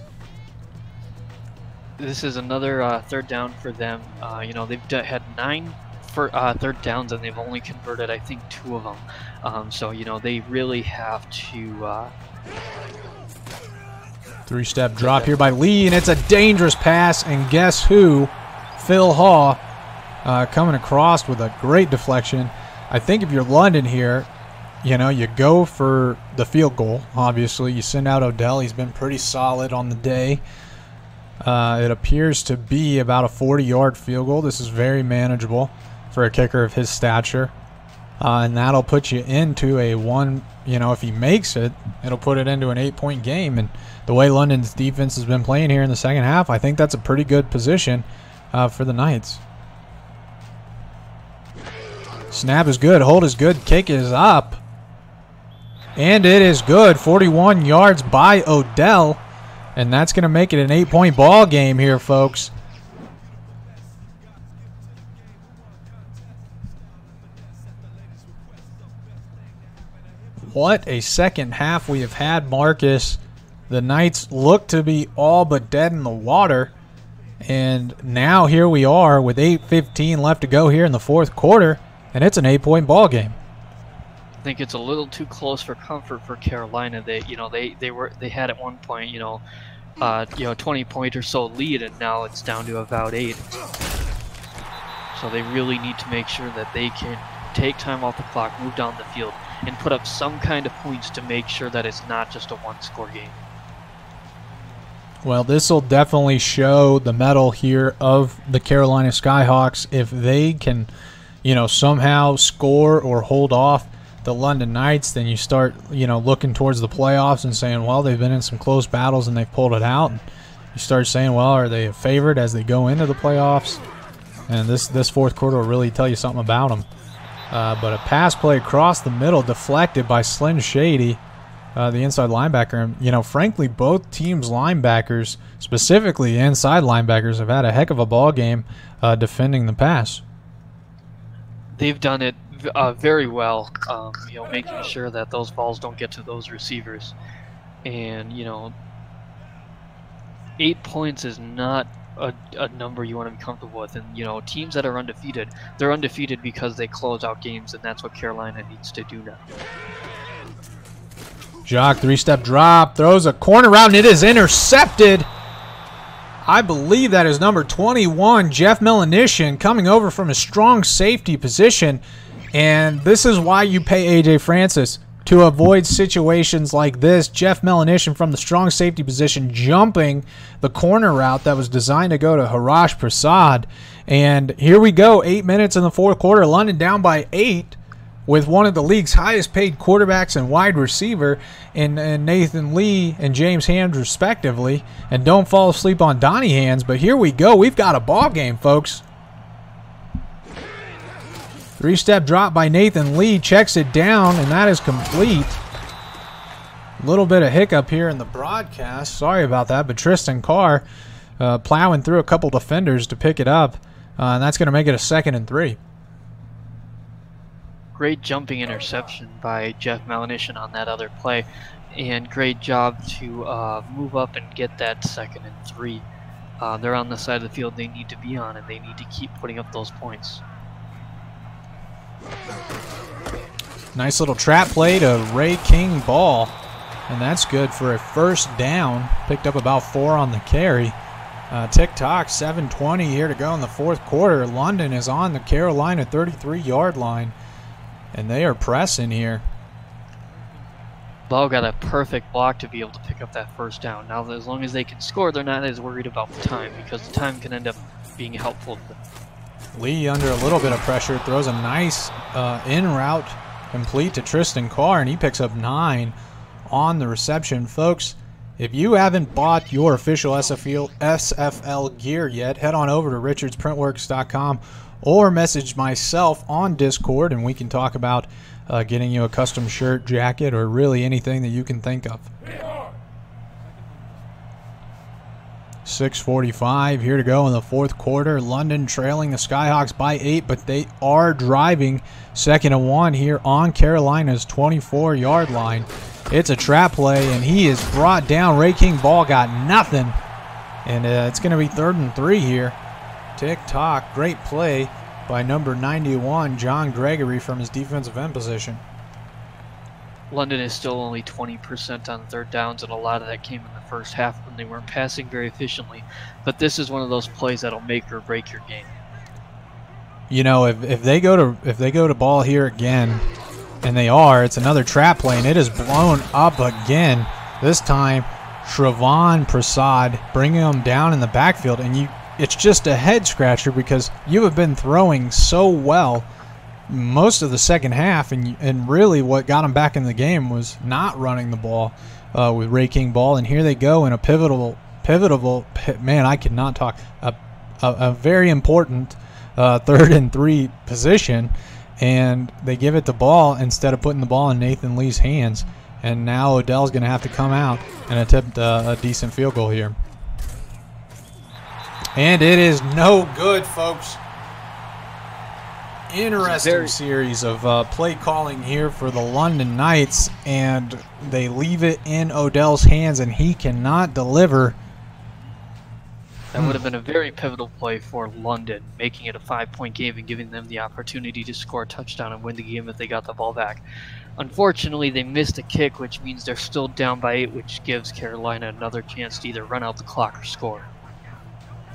This is another 3rd down for them. You know, they've had 9 third downs, and they've only converted, I think, 2 of them. So, you know, they really have to...
3-step drop here by Lee, and it's a dangerous pass, and guess who? Phil Haw coming across with a great deflection. I think if you're London here, you know, you go for the field goal, obviously. You send out Odell. He's been pretty solid on the day. It appears to be about a 40-yard field goal. This is very manageable for a kicker of his stature. And that'll put you into a you know, if he makes it, it'll put it into an 8-point game. And the way London's defense has been playing here in the second half, I think that's a pretty good position for the Knights. Snap is good. Hold is good. Kick is up. And it is good. 41 yards by Odell. And that's going to make it an 8-point ball game here, folks. What a second half we have had, Marcus. The Knights look to be all but dead in the water. And now here we are with 8:15 left to go here in the fourth quarter. And it's an 8-point ball game.
I think it's a little too close for comfort for Carolina. They had at one point, 20-point or so lead, and now it's down to about 8. So they really need to make sure that they can take time off the clock, move down the field, and put up some kind of points to make sure that it's not just a one-score game.
Well, this will definitely show the mettle here of the Carolina Skyhawks. If they can, somehow score or hold off the London Knights, then you start, looking towards the playoffs and saying, well, they've been in some close battles and they've pulled it out. And you start saying, well, are they a favorite as they go into the playoffs? and this fourth quarter will really tell you something about them. But a pass play across the middle deflected by Slim Shady, the inside linebacker. And, you know, frankly, both teams' linebackers, specifically inside linebackers, have had a heck of a ball game defending the pass.
They've done it very well, you know, making sure that those balls don't get to those receivers. And, you know, 8 points is not a number you want to be comfortable with. And, you know, teams that are undefeated, they're undefeated because they close out games, and that's what Carolina needs to do now.
Jock, three-step drop, throws a corner route, and it is intercepted. I believe that is number 21, Jeff Melanishin, coming over from a strong safety position. And this is why you pay A.J. Francis, to avoid situations like this. Jeff Melanishin from the strong safety position jumping the corner route that was designed to go to Harash Prasad. And here we go, 8 minutes in the fourth quarter. London down by 8 with one of the league's highest paid quarterbacks and wide receiver in Nathan Lee and James Hands respectively. And don't fall asleep on Donnie Hands, but here we go. We've got a ball game, folks. Three-step drop by Nathan Lee, checks it down, and that is complete. A little bit of hiccup here in the broadcast. Sorry about that, but Tristan Carr plowing through a couple defenders to pick it up, and that's going to make it a 2nd and 3.
Great jumping interception by Jeff Melanishin on that other play, and great job to move up and get that 2nd and 3. They're on the side of the field they need to be on, and they need to keep putting up those points.
Nice little trap play to Ray King Ball, and that's good for a first down. Picked up about 4 on the carry. Tick-tock, 7:20 here to go in the fourth quarter. London is on the Carolina 33-yard line, and they are pressing here.
Ball got a perfect block to be able to pick up that first down. Now, as long as they can score, they're not as worried about the time, because the time can end up being helpful to them.
Lee under a little bit of pressure, throws a nice in route complete to Tristan Carr, and he picks up 9 on the reception. Folks, if you haven't bought your official SFL gear yet, head on over to richardsprintworks.com or message myself on Discord, and we can talk about getting you a custom shirt, jacket, or really anything that you can think of. 6:45 here to go in the fourth quarter. London trailing the Skyhawks by 8, but they are driving. 2nd and 1 here on Carolina's 24-yard line. It's a trap play, and he is brought down. Ray King Ball got nothing, and it's going to be 3rd and 3 here. Tick-tock, great play by number 91, John Gregory, from his defensive end position.
London is still only 20% on 3rd downs, and a lot of that came in the first half when they weren't passing very efficiently. But this is one of those plays that'll make or break your game.
You know, if they go to ball here again, and they are, it's another trap play, and it is blown up again. This time, Shravan Prasad bringing him down in the backfield, and it's just a head scratcher because you have been throwing so well most of the second half, and really what got him back in the game was not running the ball with Ray King Ball. And here they go in a pivotal, man, I cannot talk, a very important 3rd and 3 position, and they give it the ball instead of putting the ball in Nathan Lee's hands. And now Odell's going to have to come out and attempt a decent field goal here. And it is no good, folks. Interesting series of play calling here for the London Knights, and they leave it in Odell's hands, and he cannot deliver.
That would have been a very pivotal play for London, making it a 5-point game and giving them the opportunity to score a touchdown and win the game if they got the ball back. Unfortunately, they missed a kick, which means they're still down by 8, which gives Carolina another chance to either run out the clock or score.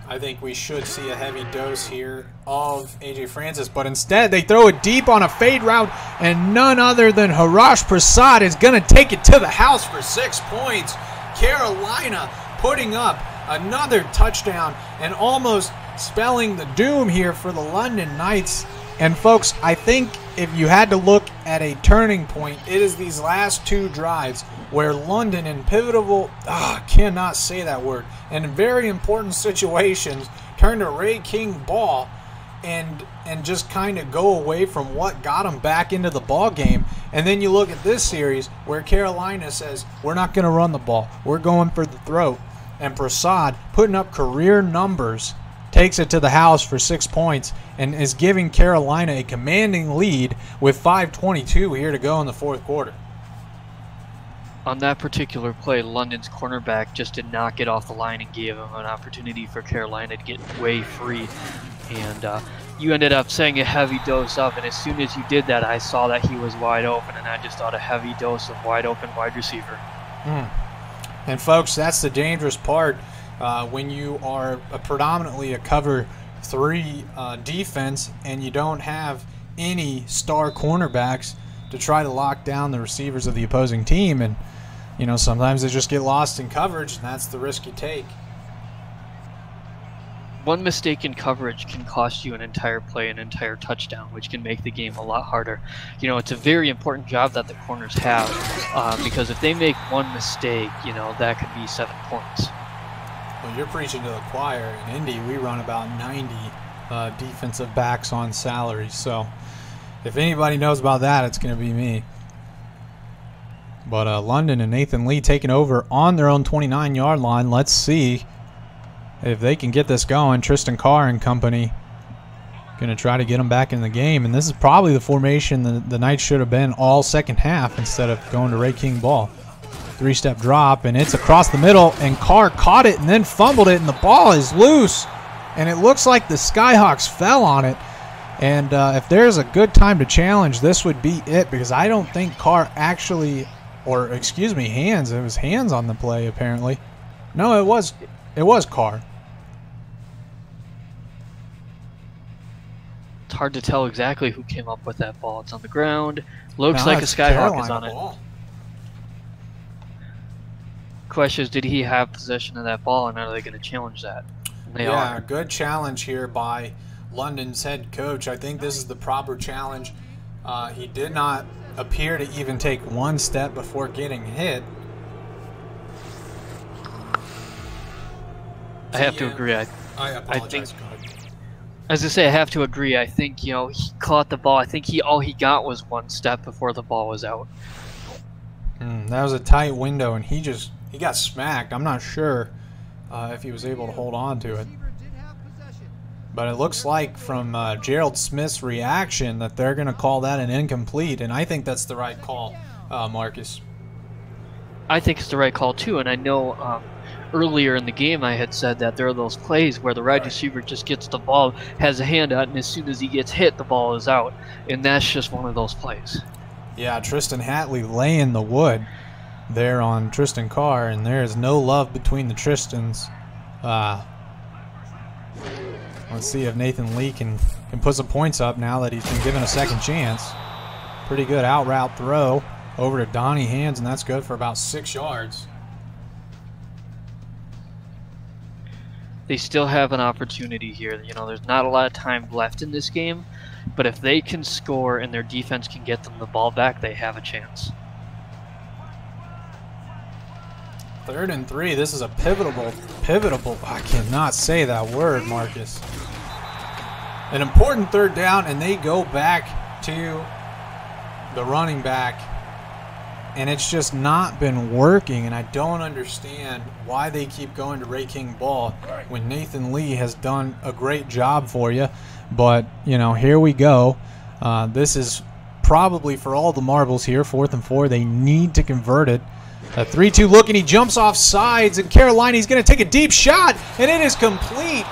I think we should see a heavy dose here of A.J. Francis, but instead they throw it deep on a fade route, and none other than Harash Prasad is going to take it to the house for 6 points. Carolina putting up another touchdown and almost spelling the doom here for the London Knights. And folks, I think if you had to look at a turning point, it is these last 2 drives where London in pivotal, cannot say that word, and in very important situations, turned to Ray King Ball and just kind of go away from what got them back into the ball game. And then you look at this series where Carolina says, we're not going to run the ball. We're going for the throat. And Prasad, putting up career numbers, takes it to the house for 6 points and is giving Carolina a commanding lead with 5:22 here to go in the fourth quarter.
On that particular play, London's cornerback just did not get off the line and gave him an opportunity for Carolina to get way free. And you ended up saying a heavy dose of, and as soon as you did that, I saw that he was wide open, and I just thought a heavy dose of wide open wide receiver.
And folks, that's the dangerous part when you are predominantly a cover 3 defense and you don't have any star cornerbacks to try to lock down the receivers of the opposing team. And you know, sometimes they just get lost in coverage, and that's the risk you take.
One mistake in coverage can cost you an entire play, an entire touchdown, which can make the game a lot harder. You know, it's a very important job that the corners have, because if they make one mistake, you know, that could be 7 points.
Well, you're preaching to the choir. In Indy, we run about 90 defensive backs on salary. So if anybody knows about that, it's going to be me. But London and Nathan Lee taking over on their own 29-yard line. Let's see if they can get this going. Tristan Carr and company going to try to get them back in the game. And this is probably the formation the Knights should have been all second half instead of going to Ray King ball. 3-step drop, and it's across the middle, and Carr caught it and then fumbled it, and the ball is loose. And it looks like the Skyhawks fell on it. And if there's a good time to challenge, this would be it, because I don't think Carr actually, or excuse me, hands. It was hands on the play apparently. No, it was Carr.
It's hard to tell exactly who came up with that ball. It's on the ground. Looks like a Skyhawk is on it.
Ball.
Question is, did he have possession of that ball, and are they going to challenge that? And they are.
Good challenge here by London's head coach. I think this is the proper challenge. He did not appear to even take one step before getting hit.
I have to agree.
I apologize.
As I say, I have to agree. I think, you know, he caught the ball. I think all he got was one step before the ball was out.
That was a tight window, and he got smacked. I'm not sure if he was able to hold on to it. But it looks like from Gerald Smith's reaction that they're going to call that an incomplete, and I think that's the right call, Marcus.
I think it's the right call, too, and I know earlier in the game I had said that there are those plays where the wide receiver just gets the ball, has a hand out, and as soon as he gets hit, the ball is out. And that's just one of those plays. Yeah,
Tristan Hatley laying the wood there on Tristan Carr, and there is no love between the Tristans. Let's see if Nathan Lee can put some points up now that he's been given a second chance. Pretty good out route throw over to Donnie Hands, and that's good for about 6 yards.
They still have an opportunity here. You know, there's not a lot of time left in this game, but if they can score and their defense can get them the ball back, they have a chance.
3rd and 3. This is a pivotal. I cannot say that word, Marcus. An important 3rd down, and they go back to the running back, and it's just not been working. And I don't understand why they keep going to Ray King ball when Nathan Lee has done a great job for you. But you know, here we go. This is probably for all the marbles here. 4th and 4. They need to convert it. A 3-2 look, and he jumps off sides, and Carolina's going to take a deep shot, and it is complete.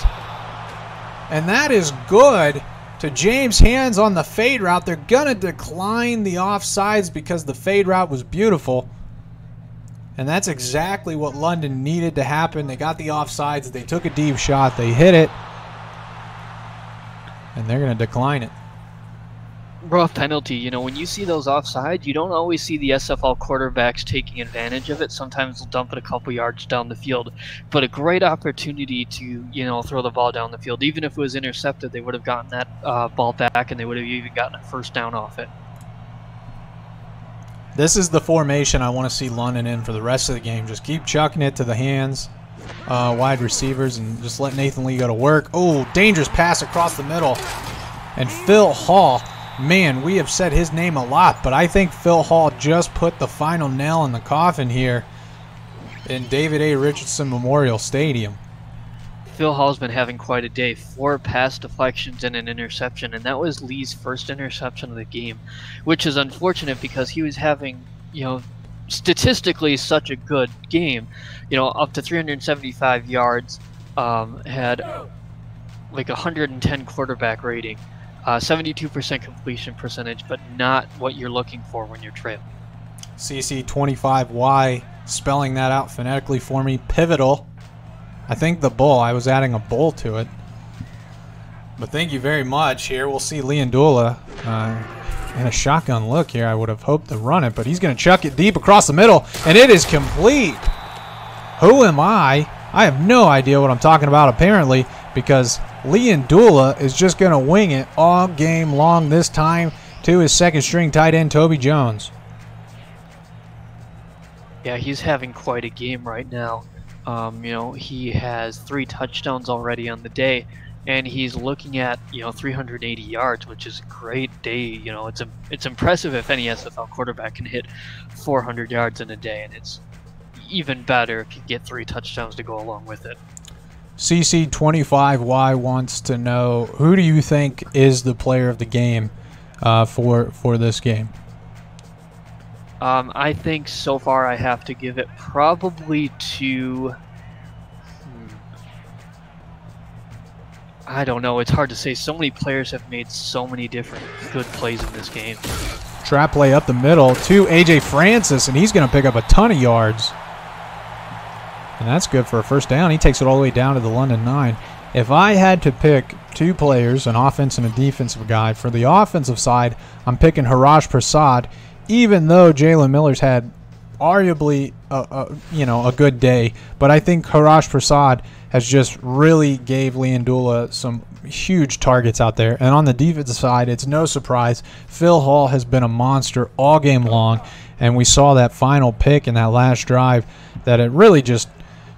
And that is good to James Hands on the fade route. They're going to decline the offsides because the fade route was beautiful. And that's exactly what London needed to happen. They got the offsides. They took a deep shot. They hit it. And they're going to decline it.
Rough penalty. You know, when you see those offside, you don't always see the SFL quarterbacks taking advantage of it. Sometimes they'll dump it a couple yards down the field, but a great opportunity to, you know, throw the ball down the field. Even if it was intercepted, they would have gotten that ball back, and they would have even gotten a 1st down off it.
This is the formation I want to see London in for the rest of the game. Just keep chucking it to the Hands. wide receivers and just let Nathan Lee go to work. Oh, dangerous pass across the middle. And Phil Hall, man, we have said his name a lot, but I think Phil Hall just put the final nail in the coffin here in David A. Richardson Memorial Stadium.
Phil Hall's been having quite a day. 4 pass deflections and an interception, and that was Lee's first interception of the game, which is unfortunate because he was having, statistically such a good game. Up to 375 yards, had like 110 quarterback rating, 72% completion percentage, but not what you're looking for when you're trailing.
CC25Y, spelling that out phonetically for me. Pivotal. I think the bull. I was adding a bull to it. But thank you very much. Here we'll see Lee Ndula in a shotgun look here. I would have hoped to run it, but he's going to chuck it deep across the middle, and it is complete. Who am I? I have no idea what I'm talking about, apparently, because Lee Ndula is just going to wing it all game long, this time to his second-string tight end, Toby Jones.
Yeah, he's having quite a game right now. He has 3 touchdowns already on the day, and he's looking at 380 yards, which is a great day. It's impressive if any SFL quarterback can hit 400 yards in a day, and it's even better if you get 3 touchdowns to go along with it.
CC25Y wants to know, who do you think is the player of the game for this game?
I think so far I have to give it probably to... I don't know. It's hard to say. So many players have made so many different good plays in this game.
Trap play up the middle to A.J. Francis, and he's going to pick up a ton of yards. And that's good for a first down. He takes it all the way down to the London 9. If I had to pick 2 players, an offensive and a defensive guy, for the offensive side, I'm picking Haraj Prasad, even though Jalen Miller's had arguably a good day. But I think Haraj Prasad has just really gave Lee Ndula some huge targets out there. And on the defensive side, it's no surprise. Phil Hall has been a monster all game long, and we saw that final pick in that last drive that it really just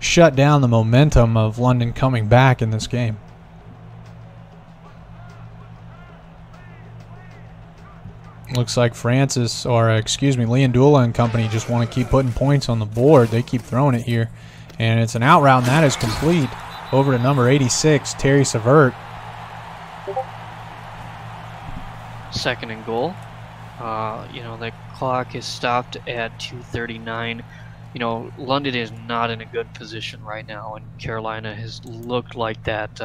shut down the momentum of London coming back in this game. Looks like Lee Ndula and company just want to keep putting points on the board. They keep throwing it here. And it's an out route, and that is complete. Over to number 86, Terry Savert.
2nd and goal. The clock is stopped at 2:39. London is not in a good position right now, and Carolina has looked like that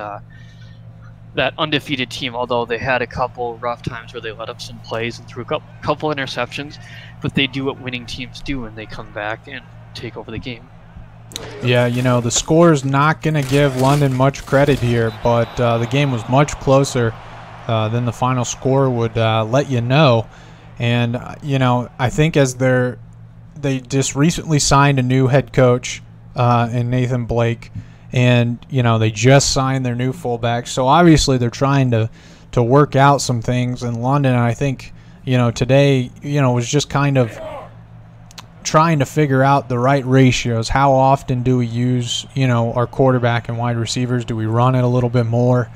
undefeated team, although they had a couple rough times where they let up some plays and threw a couple interceptions, but they do what winning teams do, and they come back and take over the game.
Yeah, the score's not going to give London much credit here, but the game was much closer than the final score would let you know. And, I think as they just recently signed a new head coach in Nathan Blake, and they just signed their new fullback, so obviously they're trying to work out some things in London. And I think today was just kind of trying to figure out the right ratios. How often do we use our quarterback and wide receivers? Do we run it a little bit more?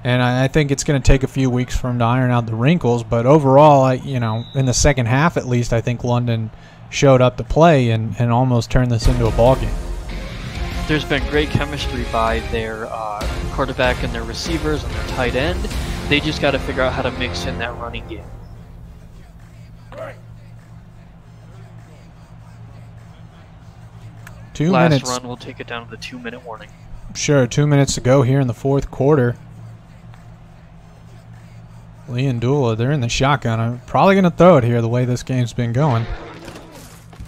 And I think it's going to take a few weeks for them to iron out the wrinkles, but overall, in the second half at least, I think London showed up to play and almost turned this into a ball game.
There's been great chemistry by their quarterback and their receivers and their tight end. They just got to figure out how to mix in that running game. Last run will take it down to the 2-minute warning.
Sure, 2 minutes to go here in the fourth quarter. Lee Ndula, they're in the shotgun. I'm probably going to throw it here the way this game's been going.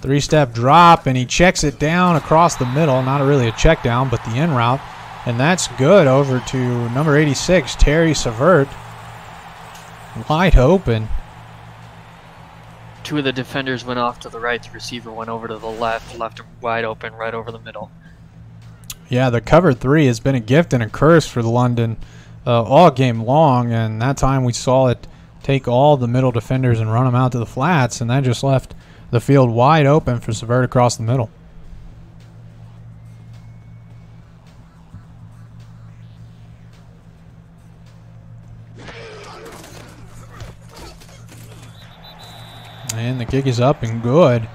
3-step drop, and he checks it down across the middle. Not really a check down, but the in route. And that's good over to number 86, Terry Savert. Wide open.
2 of the defenders went off to the right. The receiver went over to the left. Left him wide open, right over the middle.
Yeah, the cover 3 has been a gift and a curse for the London all game long. And that time we saw it take all the middle defenders and run them out to the flats. And that just left the field wide open for Savert across the middle. And the kick is up and good.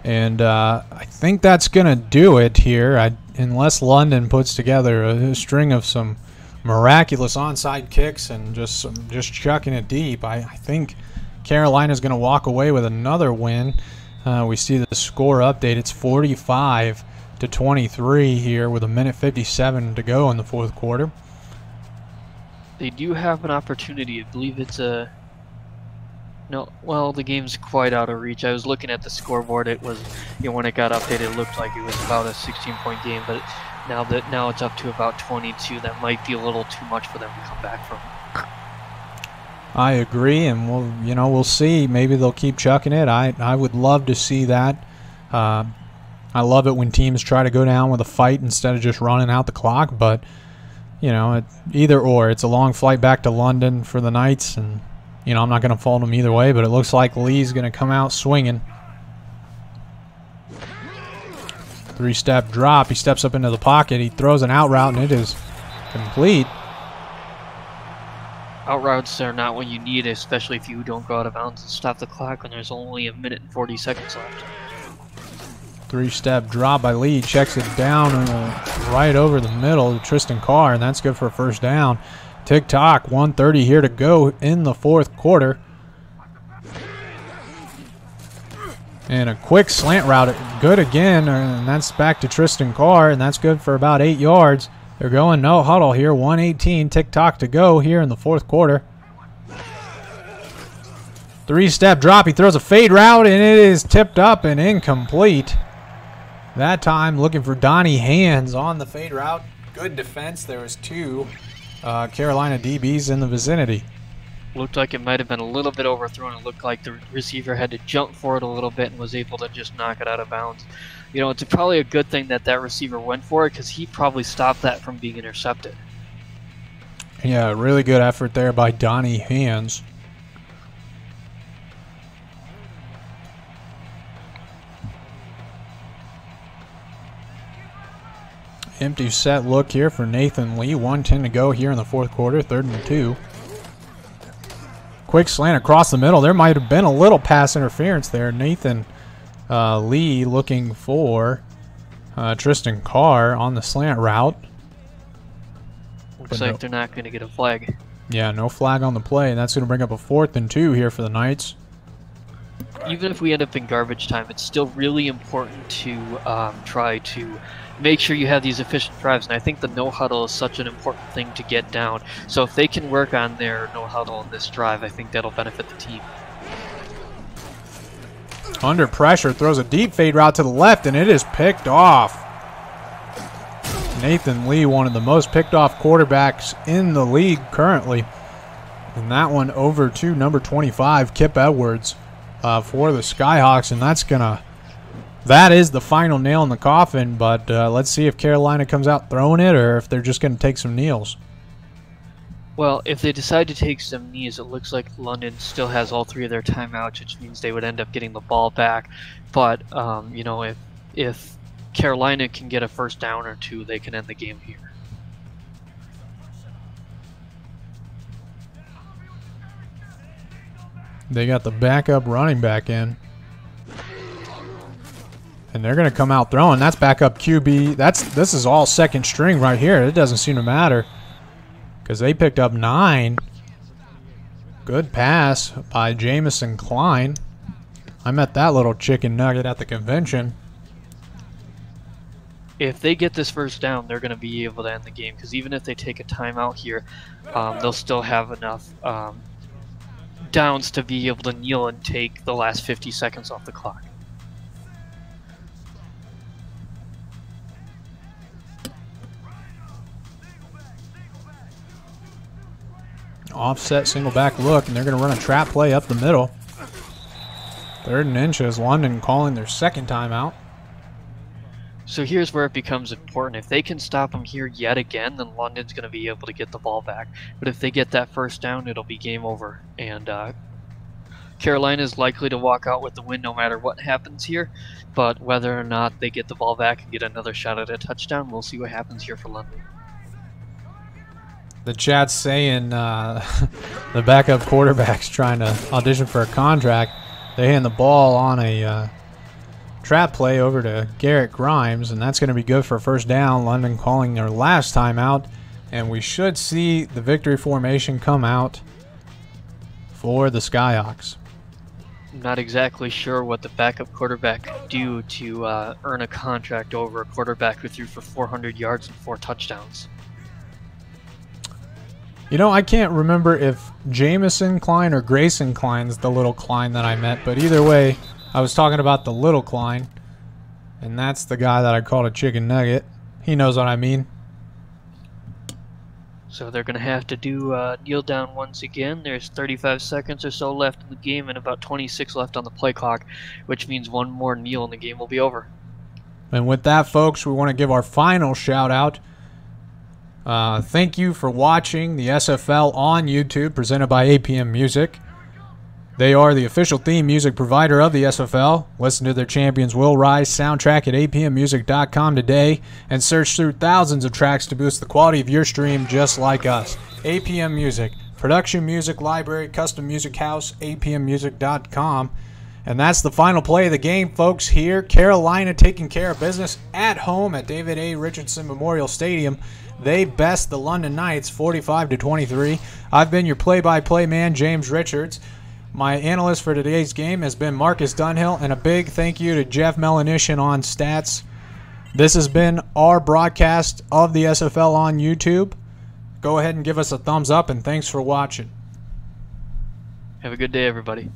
And I think that's going to do it here, unless London puts together a string of some miraculous onside kicks and just chucking it deep. I think Carolina's going to walk away with another win. We see the score update. It's 45-23 here with 1:57 to go in the fourth quarter.
They do have an opportunity. I believe it's a... No, well, the game's quite out of reach. I was looking at the scoreboard. It was, when it got updated, it looked like it was about a 16-point game, but now it's up to about 22. That might be a little too much for them to come back from.
I agree, and we'll see. Maybe they'll keep chucking it. I would love to see that. I love it when teams try to go down with a fight instead of just running out the clock, but either or. It's a long flight back to London for the Knights, and I'm not going to fault them either way, but it looks like Lee's going to come out swinging. Three-step drop. He steps up into the pocket. He throws an out route, and it is complete.
Out routes are not what you need, especially if you don't go out of bounds and stop the clock when there's only 1:40 left.
Three-step drop by Lee. Checks it down right over the middle to Tristan Carr, and that's good for a first down. Tick-tock, 1:30 here to go in the fourth quarter. And a quick slant route, good again, and that's back to Tristan Carr, and that's good for about 8 yards. They're going no huddle here, 1:18, tick-tock to go here in the fourth quarter. Three-step drop, he throws a fade route, and it is tipped up and incomplete. That time looking for Donnie Hands on the fade route. Good defense, there was two Carolina DBs in the vicinity.
Looked like it might have been a little bit overthrown. It looked like the receiver had to jump for it a little bit and was able to just knock it out of bounds. It's probably a good thing that receiver went for it, because he probably stopped that from being intercepted.
Yeah, really good effort there by Donnie Hands. Empty set look here for Nathan Lee. 1:10 to go here in the fourth quarter, 3rd and 2. Quick slant across the middle. There might have been a little pass interference there. Nathan Lee looking for Tristan Carr on the slant route.
Looks like they're not going to get a flag.
Yeah, no flag on the play, and that's going to bring up a 4th and 2 here for the Knights.
Even if we end up in garbage time, it's still really important to try to make sure you have these efficient drives, and I think the no huddle is such an important thing to get down. So if they can work on their no huddle in this drive, I think that'll benefit the team.
Under pressure, throws a deep fade route to the left, and it is picked off. Nathan Lee, one of the most picked off quarterbacks in the league currently. And that one over to number 25, Kip Edwards, for the Skyhawks, and that is the final nail in the coffin, but let's see if Carolina comes out throwing it or if they're just going to take some kneels.
Well, if they decide to take some knees, it looks like London still has all 3 of their timeouts, which means they would end up getting the ball back. But, if Carolina can get a first down or 2, they can end the game here.
They got the backup running back in. And they're going to come out throwing. That's backup QB. This is all second string right here. It doesn't seem to matter because they picked up 9. Good pass by Jamison Klein. I met that little chicken nugget at the convention.
If they get this first down, they're going to be able to end the game, because even if they take a timeout here, they'll still have enough downs to be able to kneel and take the last 50 seconds off the clock.
Offset single back look, and they're going to run a trap play up the middle. 3rd and inches. London calling their second timeout.
So here's where it becomes important. If they can stop them here yet again, then London's going to be able to get the ball back. But if they get that first down, it'll be game over. And Carolina is likely to walk out with the win no matter what happens here. But whether or not they get the ball back and get another shot at a touchdown, we'll see what happens here for London.
The chat's saying the backup quarterback's trying to audition for a contract. They hand the ball on a trap play over to Garrett Grimes, and that's going to be good for a first down. London calling their last timeout, and we should see the victory formation come out for the Skyhawks.
I'm not exactly sure what the backup quarterback could do to earn a contract over a quarterback who threw for 400 yards and 4 touchdowns.
You know, I can't remember if Jamison Klein or Grayson Klein's the little Klein that I met, but either way, I was talking about the little Klein, and that's the guy that I called a chicken nugget. He knows what I mean.
So they're going to have to do kneel down once again. There's 35 seconds or so left in the game and about 26 left on the play clock, which means one more kneel and the game will be over.
And with that, folks, we want to give our final shout out. Thank you for watching the SFL on YouTube, presented by APM Music. They are the official theme music provider of the SFL. Listen to their Champions Will Rise soundtrack at apmmusic.com today and search through thousands of tracks to boost the quality of your stream just like us. APM Music, production music library, custom music house, apmmusic.com. And that's the final play of the game, folks, here. Carolina taking care of business at home at David A. Richardson Memorial Stadium. They best the London Knights 45-23. I've been your play-by-play man, James Richards. My analyst for today's game has been Marcus Dunhill, and a big thank you to Jeff Melanishin on stats. This has been our broadcast of the SFL on YouTube. Go ahead and give us a thumbs up, and thanks for watching.
Have a good day, everybody.